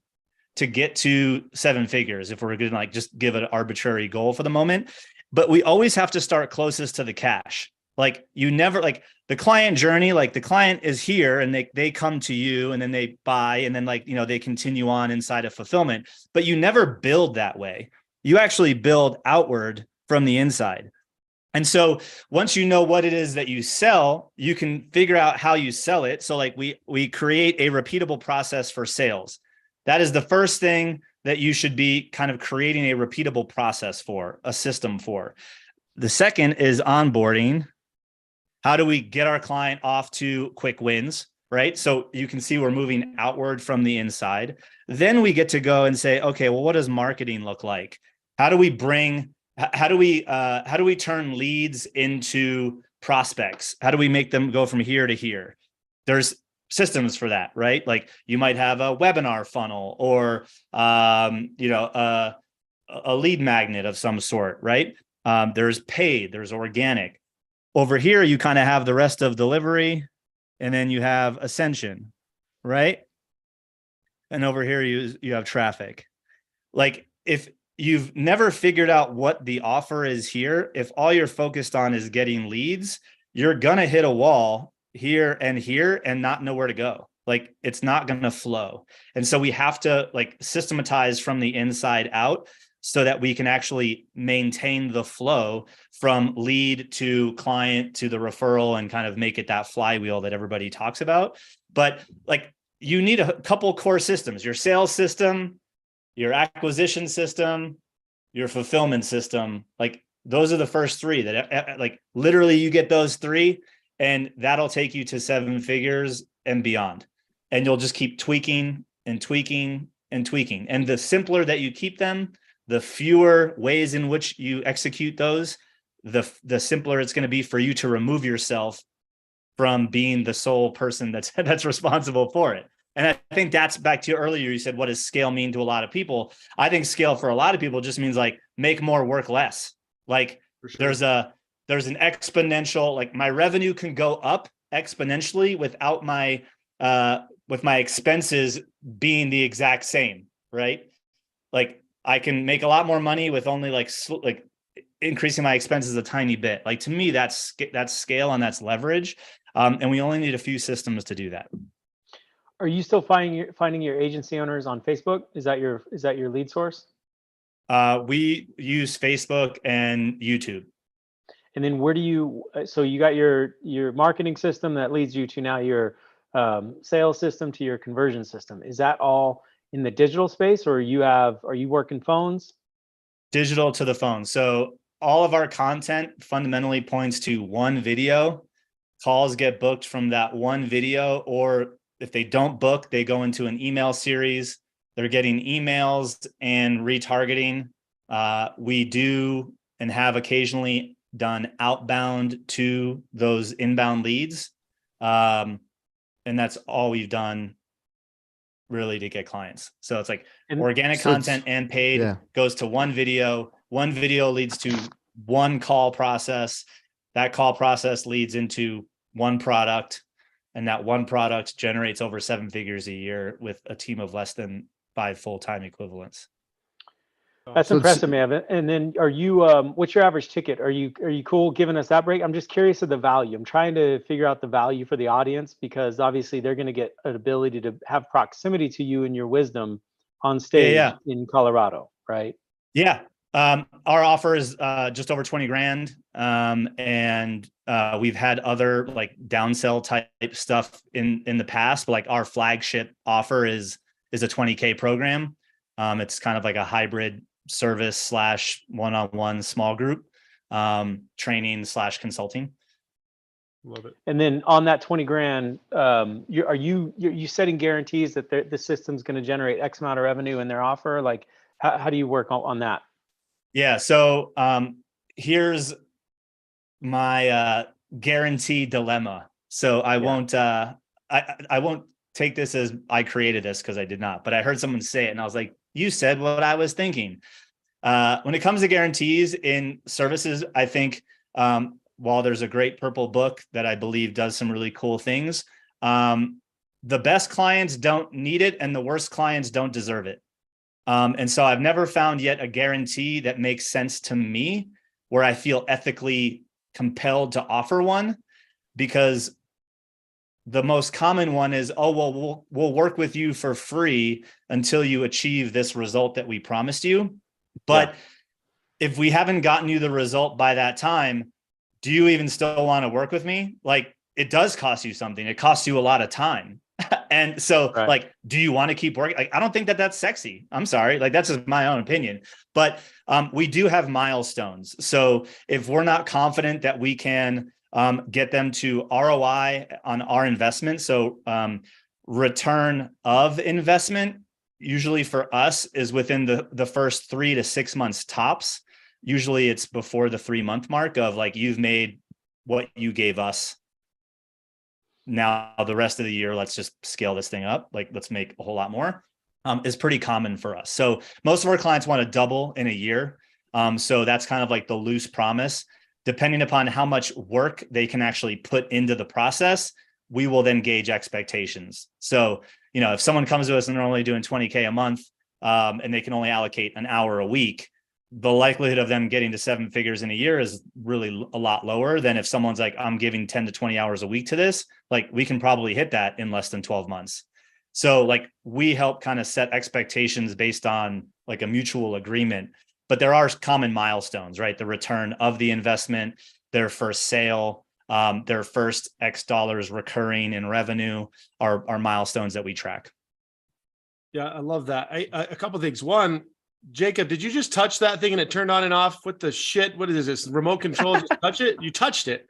to get to 7 figures if we're going to like just give an arbitrary goal for the moment. But we always have to start closest to the cash. Like you never, like the client journey, like the client is here and they come to you and then they buy and then like, you know, they continue on inside of fulfillment, but you never build that way. You actually build outward from the inside. And so once you know what it is that you sell, you can figure out how you sell it. So like we create a repeatable process for sales. That is the first thing that you should be kind of creating a repeatable process for, a system for. The second is onboarding. How do we get our client off to quick wins, right? So you can see we're moving outward from the inside. Then we get to go and say, okay, well, what does marketing look like? How do we turn leads into prospects? How do we make them go from here to here? There's systems for that, right? Like you might have a webinar funnel or, a lead magnet of some sort, right? There's paid, there's organic. Over here, you kind of have the rest of delivery, and then you have ascension, right? And over here, you have traffic. Like if you've never figured out what the offer is here, if all you're focused on is getting leads, you're gonna hit a wall here and not know where to go. Like it's not gonna flow. And so we have to like systematize from the inside out so that we can actually maintain the flow from lead to client to the referral and kind of make it that flywheel that everybody talks about. But like you need a couple core systems, your sales system, your acquisition system, your fulfillment system. Like those are the first 3 that like literally you get those 3 and that'll take you to 7 figures and beyond. And you'll just keep tweaking and tweaking and tweaking. And the simpler that you keep them, the fewer ways in which you execute those, the simpler it's going to be for you to remove yourself from being the sole person that's responsible for it. And I think that's back to earlier, you said, what does scale mean to a lot of people? I think scale for a lot of people just means like make more, work less. Like sure. There's an exponential, like my revenue can go up exponentially without my expenses being the exact same, right? Like I can make a lot more money with only like increasing my expenses a tiny bit. Like to me, that's scale and that's leverage. And we only need a few systems to do that. Are you still finding your agency owners on Facebook? Is that your lead source? We use Facebook and YouTube. And then where do you? So you got your marketing system that leads you to now your sales system to your conversion system. Is that all in the digital space, or are you working phones? Digital to the phone. So all of our content fundamentally points to one video. Calls get booked from that one video, or if they don't book, they go into an email series. They're getting emails and retargeting. We do and have occasionally done outbound to those inbound leads. And that's all we've done really to get clients. So it's like organic content and paid goes to one video. One video leads to one call process. That call process leads into one product. And that one product generates over 7 figures a year with a team of less than 5 full-time equivalents. That's impressive, man. And then are you, what's your average ticket? Are you cool giving us that break? I'm just curious of the value. I'm trying to figure out the value for the audience, because obviously they're going to get an ability to have proximity to you and your wisdom on stage in Colorado, right? Yeah. Our offer is just over 20 grand. And we've had other like downsell type stuff in the past, but like our flagship offer is a 20K program. It's kind of like a hybrid service / one-on-one small group, training / consulting. Love it. And then on that 20 grand, are you setting guarantees that the system's going to generate X amount of revenue in their offer? Like, how do you work on that? Yeah. So here's my guarantee dilemma. So I won't I won't take this as I created this, because I did not, but I heard someone say it and I was like, you said what I was thinking. When it comes to guarantees in services, I think while there's a great purple book that I believe does some really cool things, the best clients don't need it and the worst clients don't deserve it. And so I've never found yet a guarantee that makes sense to me where I feel ethically compelled to offer one, because the most common one is, oh, well, we'll work with you for free until you achieve this result that we promised you. But if we haven't gotten you the result by that time, do you even still want to work with me? Like, it does cost you something. It costs you a lot of time. And so like, do you want to keep working? Like, I don't think that that's sexy. I'm sorry. Like, that's just my own opinion, but we do have milestones. So if we're not confident that we can get them to ROI on our investment, so return of investment, usually for us is within the first 3 to 6 months tops. Usually it's before the 3-month mark of like, you've made what you gave us. Now the rest of the year, let's just scale this thing up. Like, let's make a whole lot more, is pretty common for us. So most of our clients want to double in a year. So that's kind of like the loose promise. Depending upon how much work they can actually put into the process, we will then gauge expectations. So, if someone comes to us and they're only doing 20K a month, and they can only allocate an hour a week, the likelihood of them getting to 7 figures in a year is really a lot lower than if someone's like, I'm giving 10 to 20 hours a week to this. Like, we can probably hit that in less than 12 months. So like, we help kind of set expectations based on like a mutual agreement, but there are common milestones, right? The return of the investment, their first sale, their first X dollars recurring in revenue are milestones that we track. Yeah, I love that. A couple of things. One, Jacob, did you just touch that thing and it turned on and off? What the shit? What is this? Remote control? Just touch it? You touched it.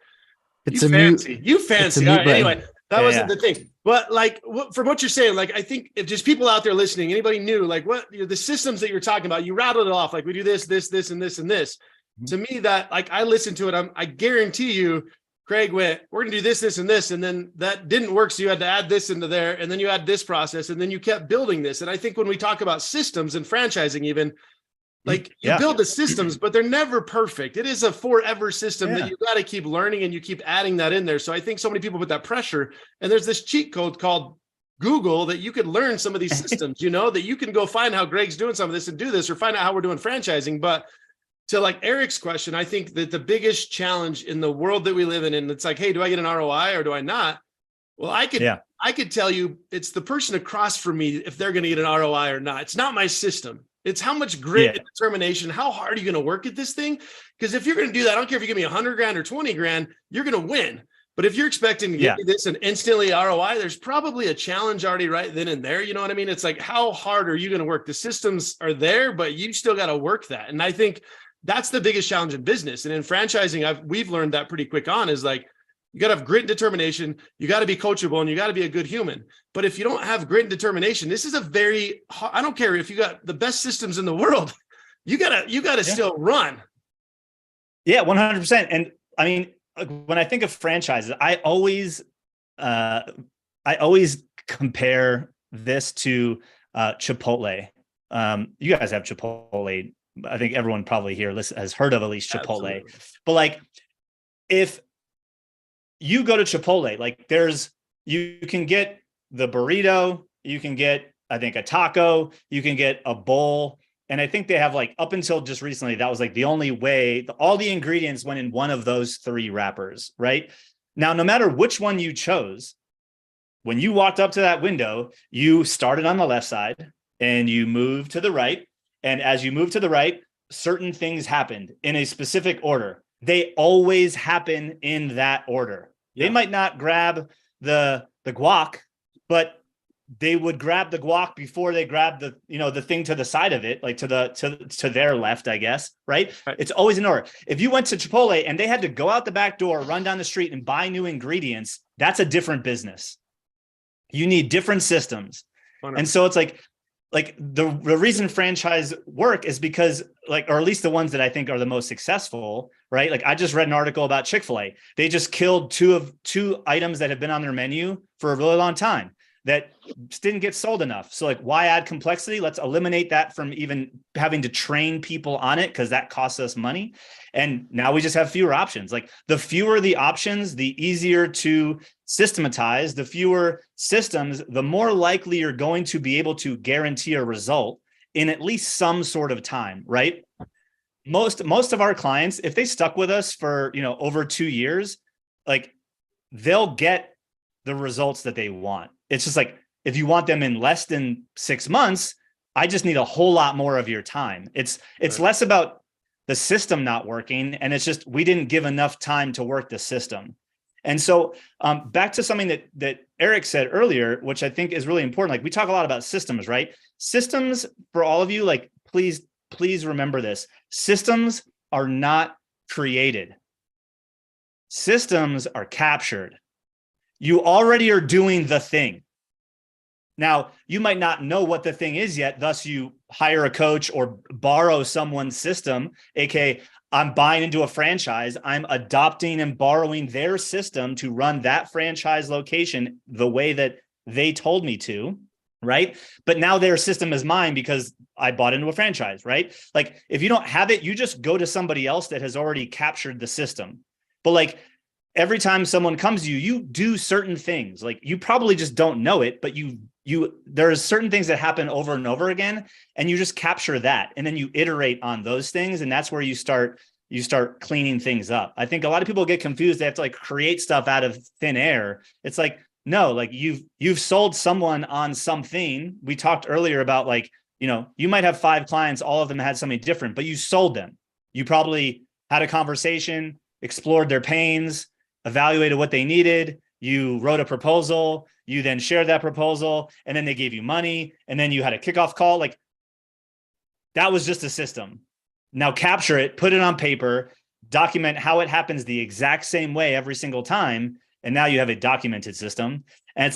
It's you a fancy. mute. You fancy. All right, anyway, that wasn't the thing. But like, from what you're saying, like, I think if just people out there listening, anybody new, like what the systems that you're talking about, you rattled it off. Like, we do this, this, this, and this, and this. Mm-hmm. To me, that like, I listened to it. I guarantee you, Craig went, we're going to do this, this, and this. And then that didn't work. So you had to add this into there. And then you add this process. And then you kept building this. And I think when we talk about systems and franchising, even like you build the systems, but they're never perfect. It is a forever system that you got to keep learning and you keep adding that in there. So I think so many people put that pressure, and there's this cheat code called Google that you could learn some of these systems, that you can go find how Greg's doing some of this and do this, or find out how we're doing franchising. But to like Eric's question, I think that the biggest challenge in the world that we live in, and it's like, hey, do I get an ROI or do I not? Well, I could tell you it's the person across from me if they're going to get an ROI or not. It's not my system. It's how much grit and determination. How hard are you going to work at this thing? Because if you're going to do that, I don't care if you give me 100 grand or 20 grand, you're going to win. But if you're expecting to get me this and instantly ROI, there's probably a challenge already right then and there. You know what I mean? It's like, how hard are you going to work? The systems are there, but you still got to work that. And I think that's the biggest challenge in business. And in franchising, we've learned that pretty quick on, is like, you got to have grit and determination. You got to be coachable, and you got to be a good human. But if you don't have grit and determination, this is I don't care if you got the best systems in the world, you gotta still run. Yeah, 100%. And I mean, when I think of franchises, I always compare this to Chipotle. You guys have Chipotle. I think everyone probably here has heard of at least Chipotle. Absolutely. But like, if you go to Chipotle, like you can get the burrito, you can get, I think, a taco, you can get a bowl. And I think they have, like, up until just recently, that was like the only way, all the ingredients went in one of those 3 wrappers, right? Now, no matter which one you chose, when you walked up to that window, you started on the left side and you moved to the right. And as you move to the right, certain things happened in a specific order. They always happen in that order. They might not grab the guac, but they would grab the guac before they grab the, the thing to the side of it, like to their left, I guess. Right. It's always in order. If you went to Chipotle and they had to go out the back door, run down the street and buy new ingredients, that's a different business. You need different systems. 100%. And so it's like the reason franchise work is because or at least the ones that I think are the most successful, right? Like I just read an article about Chick-fil-A. They just killed two items that have been on their menu for a really long time that just didn't get sold enough. So why add complexity? Let's eliminate that from even having to train people on it, because that costs us money. And now we just have fewer options. Like the fewer the options, the easier to systematize. The fewer systems, the more likely you're going to be able to guarantee a result in at least some sort of time, right? Most of our clients, if they stuck with us for, over 2 years, they'll get the results that they want. It's just if you want them in less than 6 months, I just need a whole lot more of your time. It's less about the system not working, and it's just we didn't give enough time to work the system. And so back to something that Eric said earlier, which I think is really important. We talk a lot about systems, right? Systems, for all of you, please remember this. Systems are not created. Systems are captured. You already are doing the thing. Now, you might not know what the thing is yet, thus you hire a coach or borrow someone's system, aka I'm buying into a franchise. I'm adopting and borrowing their system to run that franchise location the way that they told me to, right? But now their system is mine because I bought into a franchise, right? If you don't have it, you just go to somebody else that has already captured the system. But every time someone comes to you, you do certain things. You probably just don't know it, but there's certain things that happen over and over again, and you just capture that. And then you iterate on those things. And that's where you start cleaning things up. I think a lot of people get confused. They have to create stuff out of thin air. It's no, you've sold someone on something. We talked earlier about you might have 5 clients, all of them had something different, but you sold them. You probably had a conversation, explored their pains, evaluated what they needed. You wrote a proposal, you then shared that proposal, and then they gave you money, and then you had a kickoff call. That was just a system. Now capture it, put it on paper, document how it happens the exact same way every single time, and now you have a documented system. And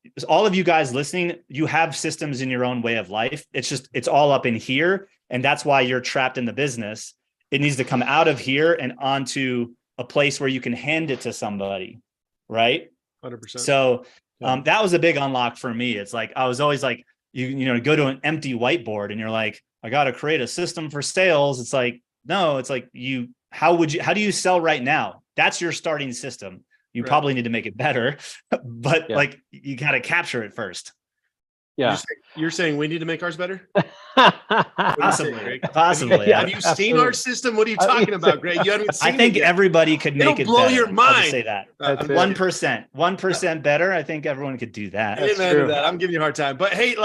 it's all of you guys listening, you have systems in your own way of life. It's all up in here, and that's why you're trapped in the business. It needs to come out of here and onto a place where you can hand it to somebody, right? 100%. So that was a big unlock for me. It's I was always you go to an empty whiteboard and you're I got to create a system for sales. It's no, it's how do you sell right now? That's your starting system. You probably need to make it better, but you got to capture it first. Yeah. You're saying we need to make ours better? Possibly. Have you seen our system? What are you talking about, Greg? You haven't seen I think it yet. everybody could make it blow better. your I'll mind. just say that. 1% better. I think everyone could do that. Amen to that. I'm giving you a hard time. But hey,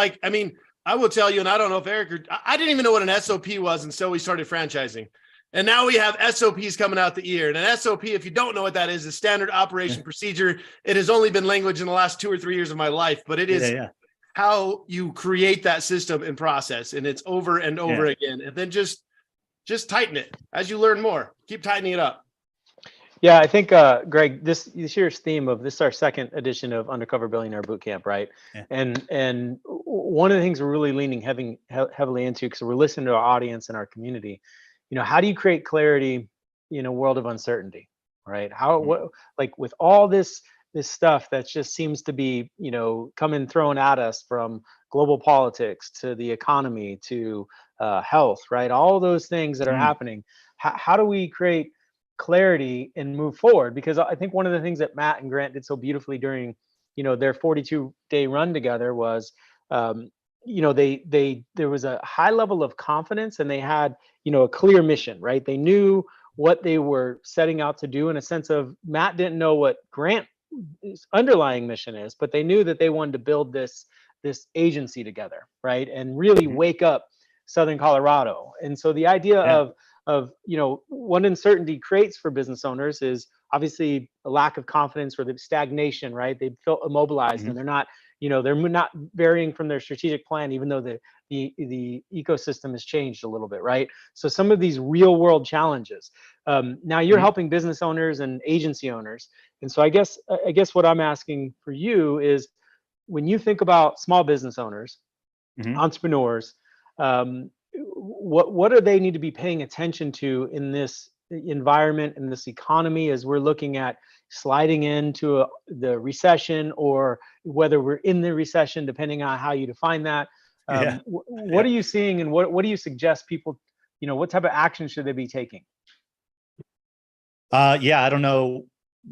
I will tell you, and I don't know if Eric I didn't even know what an SOP was until we started franchising. And now we have SOPs coming out the ear. And an SOP, if you don't know what that is standard operation procedure. It has only been language in the last 2 or 3 years of my life, but it is how you create that system and process. And it's over and over again. And then just tighten it as you learn more. Keep tightening it up. Yeah, I think, Greg, this year's theme of this is our 2nd edition of Undercover Billionaire Bootcamp, right? Yeah. And one of the things we're really leaning heavily into, because we're listening to our audience and our community, how do you create clarity in a world of uncertainty, right? With all this stuff that just seems to be, coming thrown at us, from global politics to the economy to health, right? All those things that are happening. How do we create clarity and move forward? Because I think one of the things that Matt and Grant did so beautifully during, their 42-day run together was, there was a high level of confidence, and they had, a clear mission, right? They knew what they were setting out to do, in a sense of Matt didn't know what Grant's underlying mission is, but they knew that they wanted to build this agency together, right? And really wake up Southern Colorado. And so the idea of what uncertainty creates for business owners is obviously a lack of confidence, or the stagnation, right? They feel immobilized and they're not they're not varying from their strategic plan, even though the ecosystem has changed a little bit, right? So some of these real world challenges. Now you're helping business owners and agency owners, and so I guess what I'm asking for you is, when you think about small business owners, entrepreneurs, what do they need to be paying attention to in this environment, in this economy, as we're looking at sliding into the recession, or whether we're in the recession, depending on how you define that? What are you seeing, and what do you suggest people, what type of action should they be taking? I don't know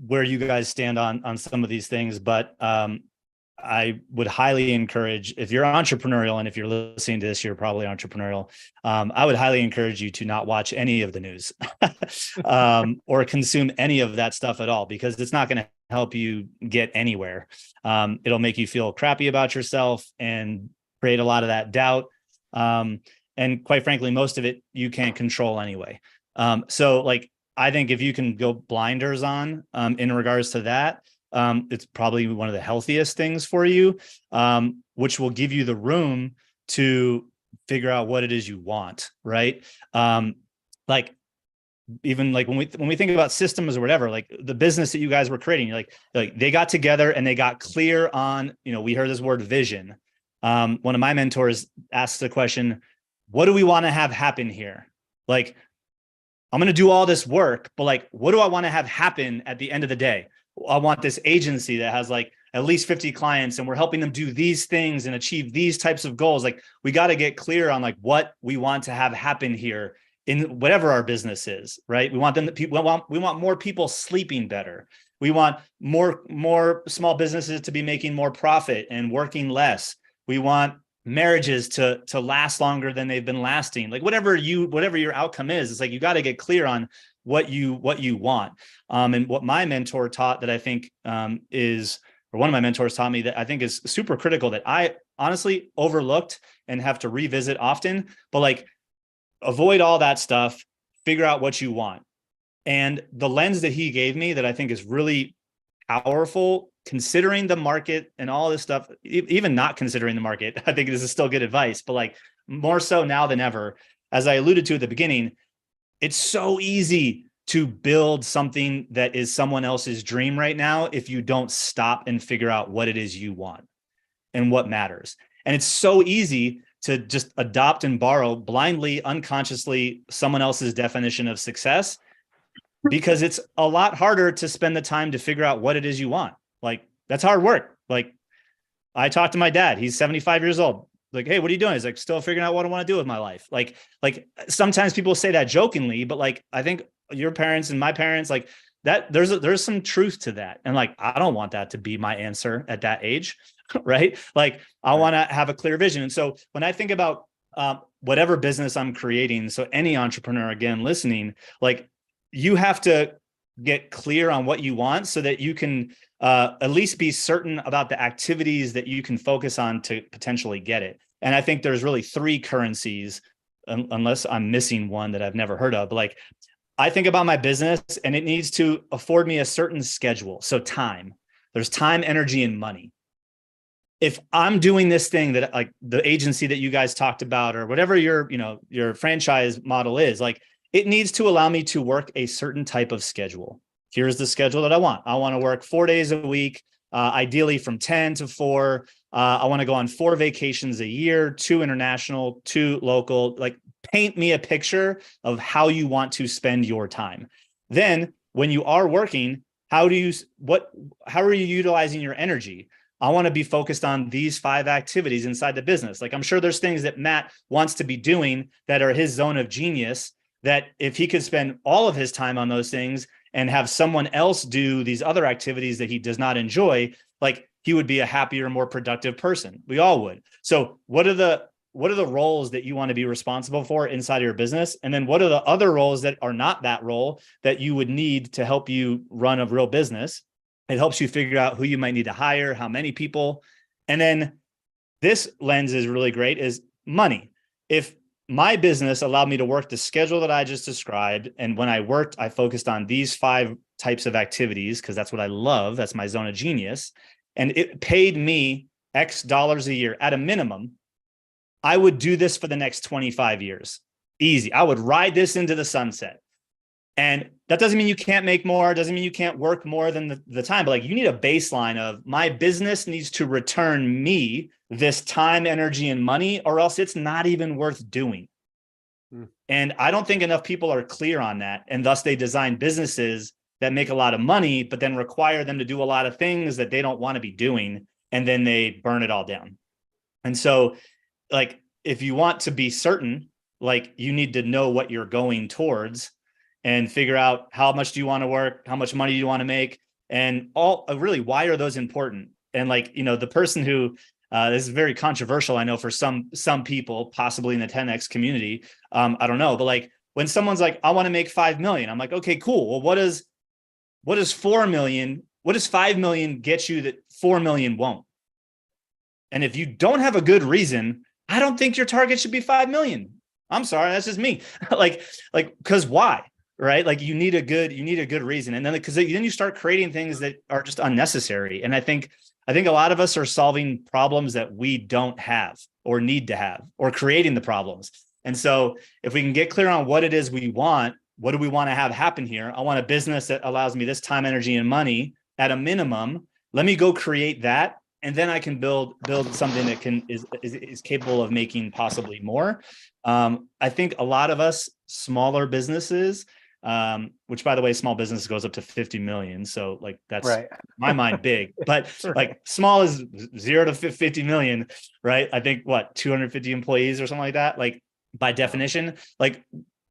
where you guys stand on some of these things, but I would highly encourage, if you're entrepreneurial, and if you're listening to this, you're probably entrepreneurial. I would highly encourage you to not watch any of the news or consume any of that stuff at all, because it's not going to help you get anywhere. It'll make you feel crappy about yourself and create a lot of that doubt. And quite frankly, most of it you can't control anyway. So I think if you can go blinders on in regards to that, it's probably one of the healthiest things for you, which will give you the room to figure out what it is you want, right? Even when we think about systems or whatever, like the business that you guys were creating, like they got together and they got clear on, we heard this word vision. One of my mentors asked the question, what do we want to have happen here? I'm going to do all this work, but what do I want to have happen at the end of the day? I want this agency that has at least 50 clients, and we're helping them do these things and achieve these types of goals. We got to get clear on what we want to have happen here in whatever our business is, right? We want we want more people sleeping better. We want more small businesses to be making more profit and working less. We want marriages to last longer than they've been lasting. Whatever your outcome is, it's you got to get clear on what you want. And what my mentor taught that I think one of my mentors taught me that I think is super critical, that I honestly overlooked and have to revisit often, but avoid all that stuff, figure out what you want. And the lens that he gave me that I think is really powerful, considering the market and all this stuff, even not considering the market, I think this is still good advice, but more so now than ever, as I alluded to at the beginning, it's so easy to build something that is someone else's dream right now if you don't stop and figure out what it is you want and what matters. And it's so easy to just adopt and borrow blindly, unconsciously, someone else's definition of success, because it's a lot harder to spend the time to figure out what it is you want. That's hard work. I talked to my dad, he's 75 years old. Hey, what are you doing? He's still figuring out what I want to do with my life. Sometimes people say that jokingly, but I think your parents and my parents, that there's some truth to that. And I don't want that to be my answer at that age, right? I want to have a clear vision. And so when I think about whatever business I'm creating, so any entrepreneur, again, listening, you have to get clear on what you want so that you can at least be certain about the activities that you can focus on to potentially get it. And I think there's really 3 currencies, unless I'm missing one that I've never heard of. But I think about my business and it needs to afford me a certain schedule. So time, there's time, energy, and money. If I'm doing this thing that the agency that you guys talked about, or whatever your franchise model is, it needs to allow me to work a certain type of schedule. Here's the schedule that I want. I want to work 4 days a week, ideally from 10 to 4. I want to go on 4 vacations a year, 2 international, 2 local. Paint me a picture of how you want to spend your time. Then when you are working, how are you utilizing your energy? I want to be focused on these 5 activities inside the business. I'm sure there's things that Matt wants to be doing that are his zone of genius, that if he could spend all of his time on those things and have someone else do these other activities that he does not enjoy, he would be a happier, more productive person. We all would. So what are the roles that you want to be responsible for inside of your business? And then what are the other roles that are not that role that you would need to help you run a real business? It helps you figure out who you might need to hire, how many people. And then this lens is really great, is money. If my business allowed me to work the schedule that I just described, and when I worked, I focused on these 5 types of activities because that's what I love. That's my zone of genius. And it paid me X dollars a year at a minimum, I would do this for the next 25 years. Easy. I would ride this into the sunset. And that doesn't mean you can't make more. Doesn't mean you can't work more than the time. But like, you need a baseline of, my business needs to return me this time, energy, and money, or else it's not even worth doing. And I don't think enough people are clear on that. And thus they design businesses that make a lot of money, but then require them to do a lot of things that they don't want to be doing. And then they burn it all down. And so, like, if you want to be certain, like, you need to know what you're going towards and figure out how much do you want to work, how much money do you want to make, and all really, why are those important? And like, you know, the person who, this is very controversial, I know, for some people, possibly in the 10X community, I don't know, but like, when someone's like, I want to make 5 million, I'm like, okay, cool. Well, what does 4 million, what does 5 million get you that 4 million won't? And if you don't have a good reason, I don't think your target should be 5 million. I'm sorry, that's just me. like, because why? Right? Like, you need a good reason. And then, because then you start creating things that are just unnecessary. And I think a lot of us are solving problems that we don't have or need to have, or creating the problems. And so if we can get clear on what it is we want, what do we want to have happen here? I want a business that allows me this time, energy, and money at a minimum. Let me go create that. And then I can build something that is capable of making possibly more. I think a lot of us smaller businesses, which, by the way, small business goes up to 50 million. So like, that's right. My mind big, but like, small is 0 to 50 million, right? I think 250 employees or something like that. Like, by definition, like,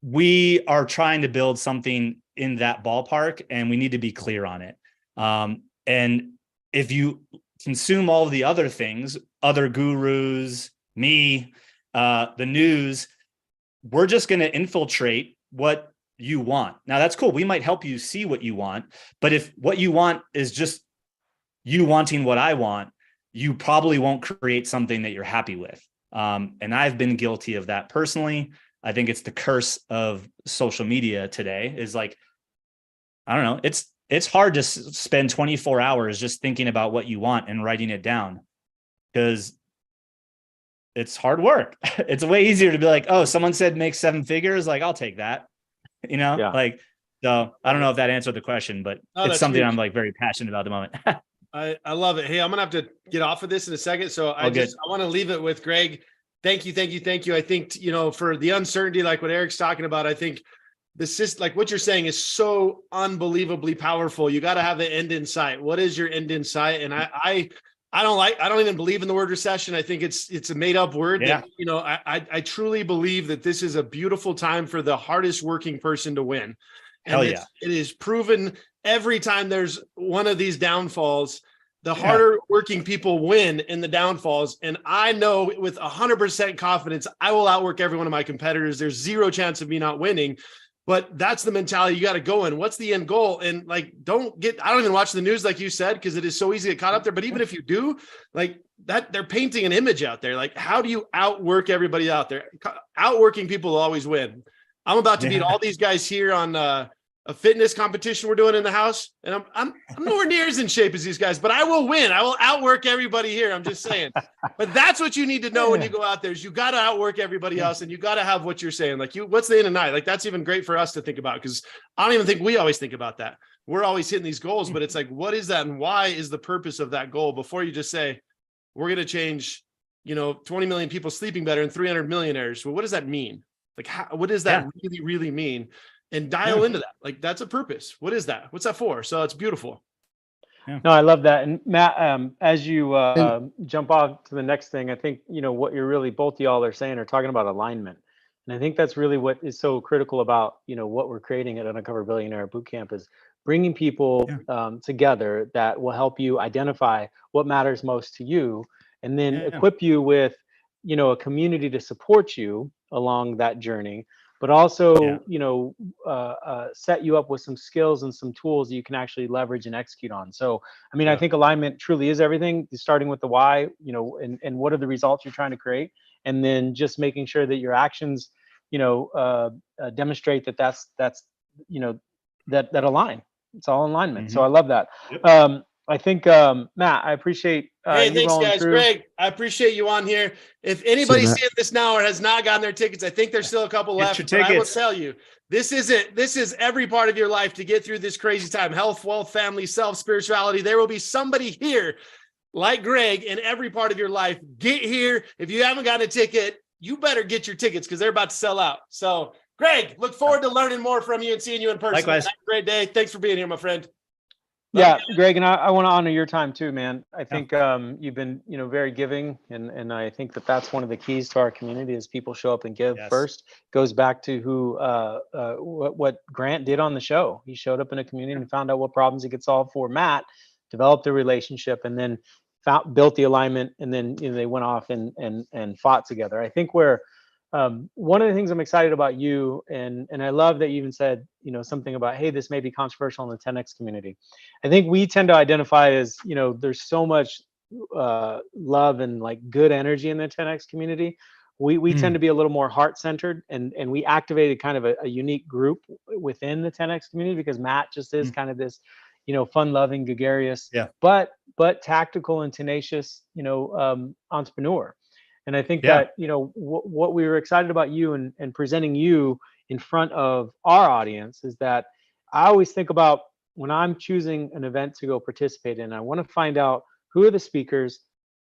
we are trying to build something in that ballpark, and we need to be clear on it. And if you consume all of the other things, other gurus, me, the news, we're just going to infiltrate what you want. Now, that's cool. We might help you see what you want, but if what you want is just you wanting what I want, you probably won't create something that you're happy with. And I've been guilty of that personally. I think it's the curse of social media today, is like, I don't know, it's hard to spend 24 hours just thinking about what you want and writing it down, because it's hard work. It's way easier to be like, oh, someone said make 7 figures. Like, I'll take that, you know, like, so I don't know if that answered the question, but it's something huge. I'm like very passionate about at the moment. I love it. Hey, I'm going to have to get off of this in a second. So I want to leave it with Greg. Thank you. I think, you know, for the uncertainty, like what Eric's talking about, I think like what you're saying is so unbelievably powerful. You got to have the end in sight. What is your end in sight? And I don't even believe in the word recession. I think it's a made up word. Yeah. That, you know, I truly believe that this is a beautiful time for the hardest working person to win. And Hell yeah. It is proven every time there's one of these downfalls, the harder working people win in the downfalls. And I know with 100% confidence, I will outwork every one of my competitors. There's zero chance of me not winning, but that's the mentality you got to go in. What's the end goal? And like, I don't even watch the news, like you said, because it is so easy to get caught up there. But even if you do, like that, they're painting an image out there. Like, how do you outwork everybody out there? Outworking people will always win. I'm about to beat all these guys here on, a fitness competition we're doing in the house, and I'm nowhere near as in shape as these guys, but I will win. I will outwork everybody here. I'm just saying. But that's what you need to know when you go out there, is you got to outwork everybody else, and you got to have what you're saying. Like, what's the end of night? Like, that's even great for us to think about, because I don't even think we always think about that. We're always hitting these goals, but it's like, what is that, and why is the purpose of that goal, before you just say, we're going to change, 20 million people sleeping better and 300 millionaires. Well, what does that mean? Like, what does that really, really mean? And dial into that. Like, that's a purpose. What is that? What's that for? So it's beautiful. No, I love that. And Matt, as you jump off to the next thing, I think, what you're really, both y'all are saying, are talking about alignment. And I think that's really what is so critical about, what we're creating at Undercover Billionaire Bootcamp, is bringing people together that will help you identify what matters most to you, and then equip you with, a community to support you along that journey, but also, set you up with some skills and some tools that you can actually leverage and execute on. So, I mean, I think alignment truly is everything, starting with the why, and what are the results you're trying to create, and then just making sure that your actions, demonstrate that that's that align. It's all alignment. So I love that. I think, Matt, I appreciate, Hey, you thanks, rolling guys. through. Greg, I appreciate you on here. If anybody's seeing this now or has not gotten their tickets, I think there's still a couple Get left. your But I will tickets. tell you, this is every part of your life to get through this crazy time. Health, wealth, family, self, spirituality. There will be somebody here like Greg in every part of your life. Get here. If you haven't gotten a ticket, you better get your tickets because they're about to sell out. So, Greg, look forward to learning more from you and seeing you in person. Likewise. Have a great day. Thanks for being here, my friend. Yeah, Greg, and I want to honor your time too, man. I think you've been, very giving, and I think that that's one of the keys to our community is people show up and give first. Goes back to what Grant did on the show. He showed up in a community and found out what problems he could solve for Matt, developed a relationship, and then built the alignment, and then they went off and fought together. I think one of the things I'm excited about you, and I love that you even said, something about, hey, this may be controversial in the 10X community. I think we tend to identify as, there's so much love and like good energy in the 10X community. We tend to be a little more heart-centered, and we activated kind of a unique group within the 10X community because Matt just is kind of this, fun-loving, gregarious, but tactical and tenacious, entrepreneur. And I think that, what we were excited about you and presenting you in front of our audience is that I always think about when I'm choosing an event to go participate in, I want to find out who are the speakers,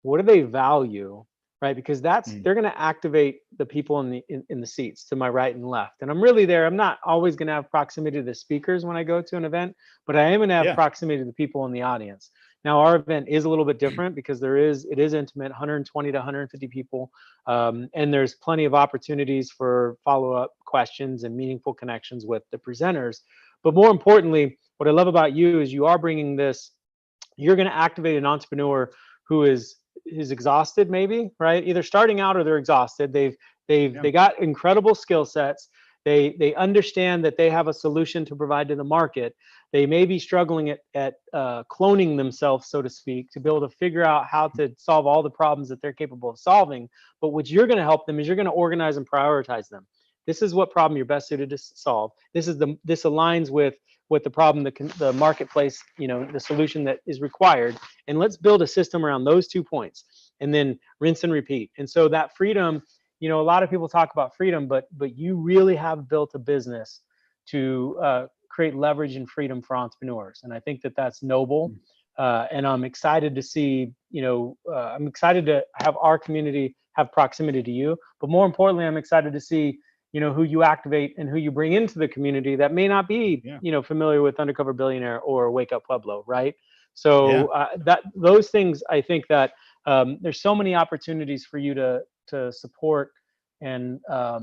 what do they value, right? Because they're going to activate the people in the seats to my right and left. And I'm really there. I'm not always going to have proximity to the speakers when I go to an event, but I am going to have proximity to the people in the audience. Now, our event is a little bit different because it is intimate, 120 to 150 people. And there's plenty of opportunities for follow-up questions and meaningful connections with the presenters. But more importantly, what I love about you is you are bringing this, you're going to activate an entrepreneur who is exhausted, maybe, right? Either starting out or they're exhausted. They got incredible skill sets. They understand that they have a solution to provide to the market. They may be struggling at cloning themselves, so to speak, to be able to figure out how to solve all the problems that they're capable of solving. But what you're going to help them is you're going to organize and prioritize them. This is what problem you're best suited to solve. This aligns with the problem, the marketplace, the solution that is required. And let's build a system around those 2 points and then rinse and repeat. And so that freedom, a lot of people talk about freedom, but you really have built a business to create leverage and freedom for entrepreneurs. And I think that that's noble. And I'm excited to see, I'm excited to have our community have proximity to you. But more importantly, I'm excited to see, who you activate and who you bring into the community that may not be, familiar with Undercover Billionaire or Wake Up Pueblo, right? So those things, I think that there's so many opportunities for you to support and I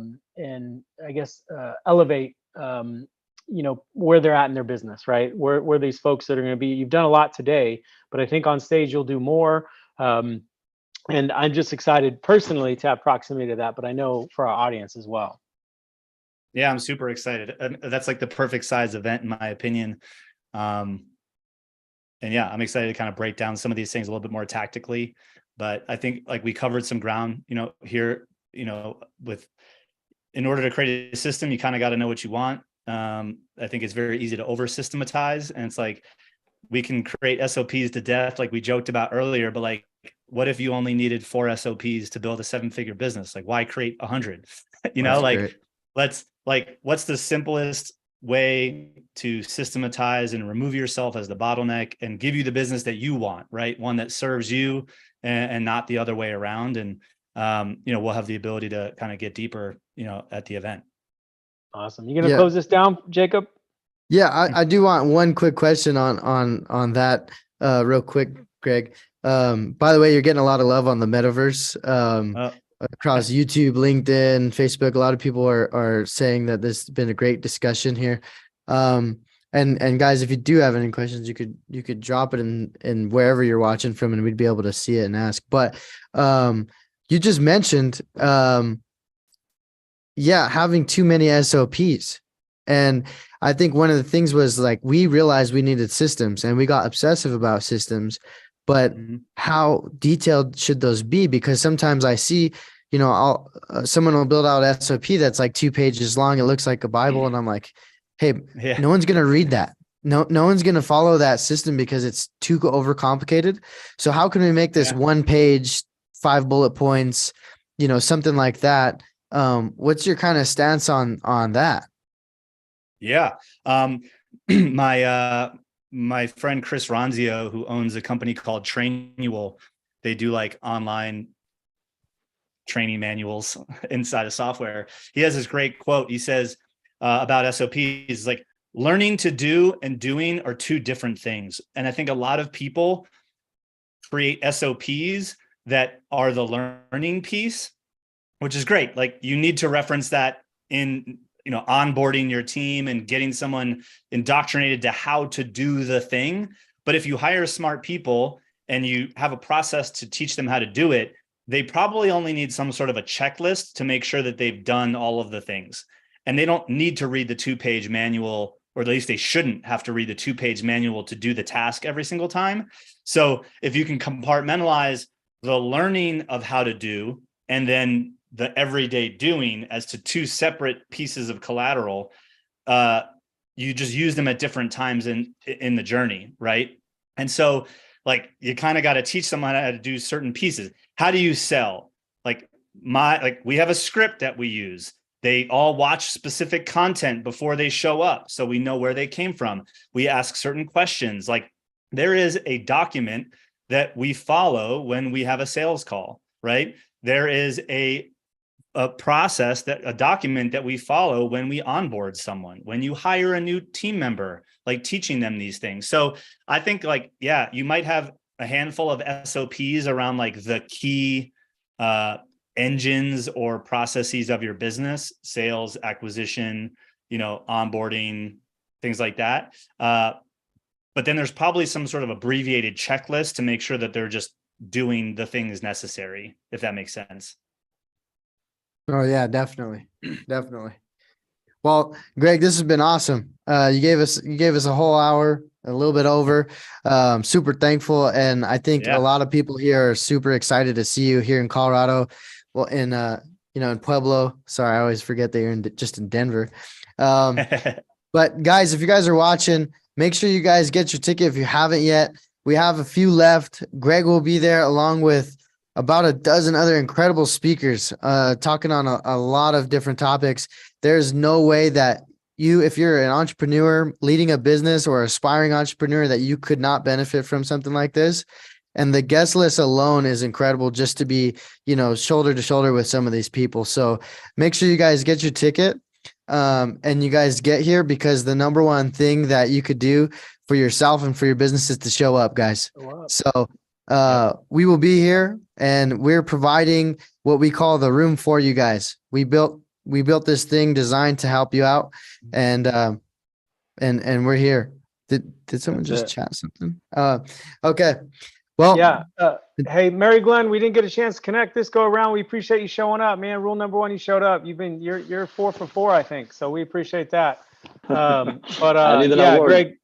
guess elevate where they're at in their business, right? Where these folks that are going to be, you've done a lot today, but I think on stage you'll do more. And I'm just excited personally to have proximity to that, but I know for our audience as well. Yeah, I'm super excited. That's like the perfect size event in my opinion. And yeah, I'm excited to kind of break down some of these things a little bit more tactically. But I think like we covered some ground, here, in order to create a system, you kind of got to know what you want. I think it's very easy to over systematize. And it's like, we can create SOPs to death, like we joked about earlier, but like, what if you only needed 4 SOPs to build a 7-figure business? Like, why create 100? What's the simplest way to systematize and remove yourself as the bottleneck and give you the business that you want, right? One that serves you and not the other way around. And, we'll have the ability to kind of get deeper, at the event. Awesome. You going to close this down, Jacob? Yeah, I do want one quick question on that real quick, Greg. By the way, you're getting a lot of love on the metaverse across YouTube, LinkedIn, Facebook. A lot of people are saying that this has been a great discussion here. And guys, if you do have any questions, you could drop it in wherever you're watching from, and we'd be able to see it and ask. But you just mentioned, having too many SOPs. And I think one of the things was like, we realized we needed systems and we got obsessive about systems, but how detailed should those be? Because sometimes I see, someone will build out SOP that's like 2 pages long. It looks like a Bible. And I'm like, hey, no one's going to read that. no one's going to follow that system because it's too overcomplicated. So how can we make this 1 page, 5 bullet points, something like that? What's your kind of stance on that? Yeah. My friend Chris Ronzio, who owns a company called Trainual, they do like online training manuals inside of software. He has this great quote. He says about SOPs, like, learning to do and doing are two different things. And I think a lot of people create SOPs that are the learning piece, which is great. Like, you need to reference that in, onboarding your team and getting someone indoctrinated to how to do the thing. But if you hire smart people and you have a process to teach them how to do it, they probably only need some sort of a checklist to make sure that they've done all of the things. And they don't need to read the 2-page manual, or at least they shouldn't have to read the 2-page manual to do the task every single time. So if you can compartmentalize the learning of how to do and then the everyday doing as to two separate pieces of collateral, you just use them at different times in the journey, right? And so, like, you kind of got to teach someone how to do certain pieces. How do you sell? Like we have a script that we use. They all watch specific content before they show up, so we know where they came from. We ask certain questions. Like, there is a document that we follow when we have a sales call, right? There is a process, a document that we follow when we onboard someone, when you hire a new team member, like teaching them these things. So I think, like, yeah, you might have a handful of SOPs around like the key engines or processes of your business: sales, acquisition, onboarding, things like that. But then there's probably some sort of abbreviated checklist to make sure that they're just doing the things necessary, if that makes sense. Oh yeah, definitely. Definitely. Well, Greg, this has been awesome. You gave us a whole hour, a little bit over. Super thankful. And I think a lot of people here are super excited to see you here in Colorado. Well, in in Pueblo. Sorry, I always forget that you're just in Denver. But guys, if you guys are watching, make sure you guys get your ticket if you haven't yet. We have a few left. Greg will be there along with about a dozen other incredible speakers, talking on a lot of different topics. There's no way that if you're an entrepreneur leading a business or aspiring entrepreneur, that you could not benefit from something like this. And the guest list alone is incredible, just to be, shoulder to shoulder with some of these people. So make sure you guys get your ticket, and you guys get here, because the number one thing that you could do for yourself and for your business is to show up, guys. So we will be here, and we're providing what we call the room for you guys. We built this thing designed to help you out, and we're here. Did someone just chat something? Okay. Well, yeah. Hey, Mary Glenn, we didn't get a chance to connect this go around. We appreciate you showing up, man. Rule number one, you showed up. You're 4 for 4, I think. So we appreciate that. Yeah, Greg,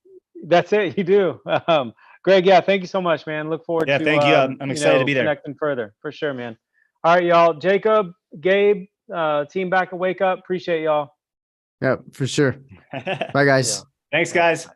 that's it. You do. Greg, yeah, thank you so much, man. Look forward to thank you. I'm excited to be there. Connecting further, for sure, man. All right, y'all. Jacob, Gabe, team back at Wake Up. Appreciate y'all. Yeah, for sure. Bye, guys. Thanks, guys.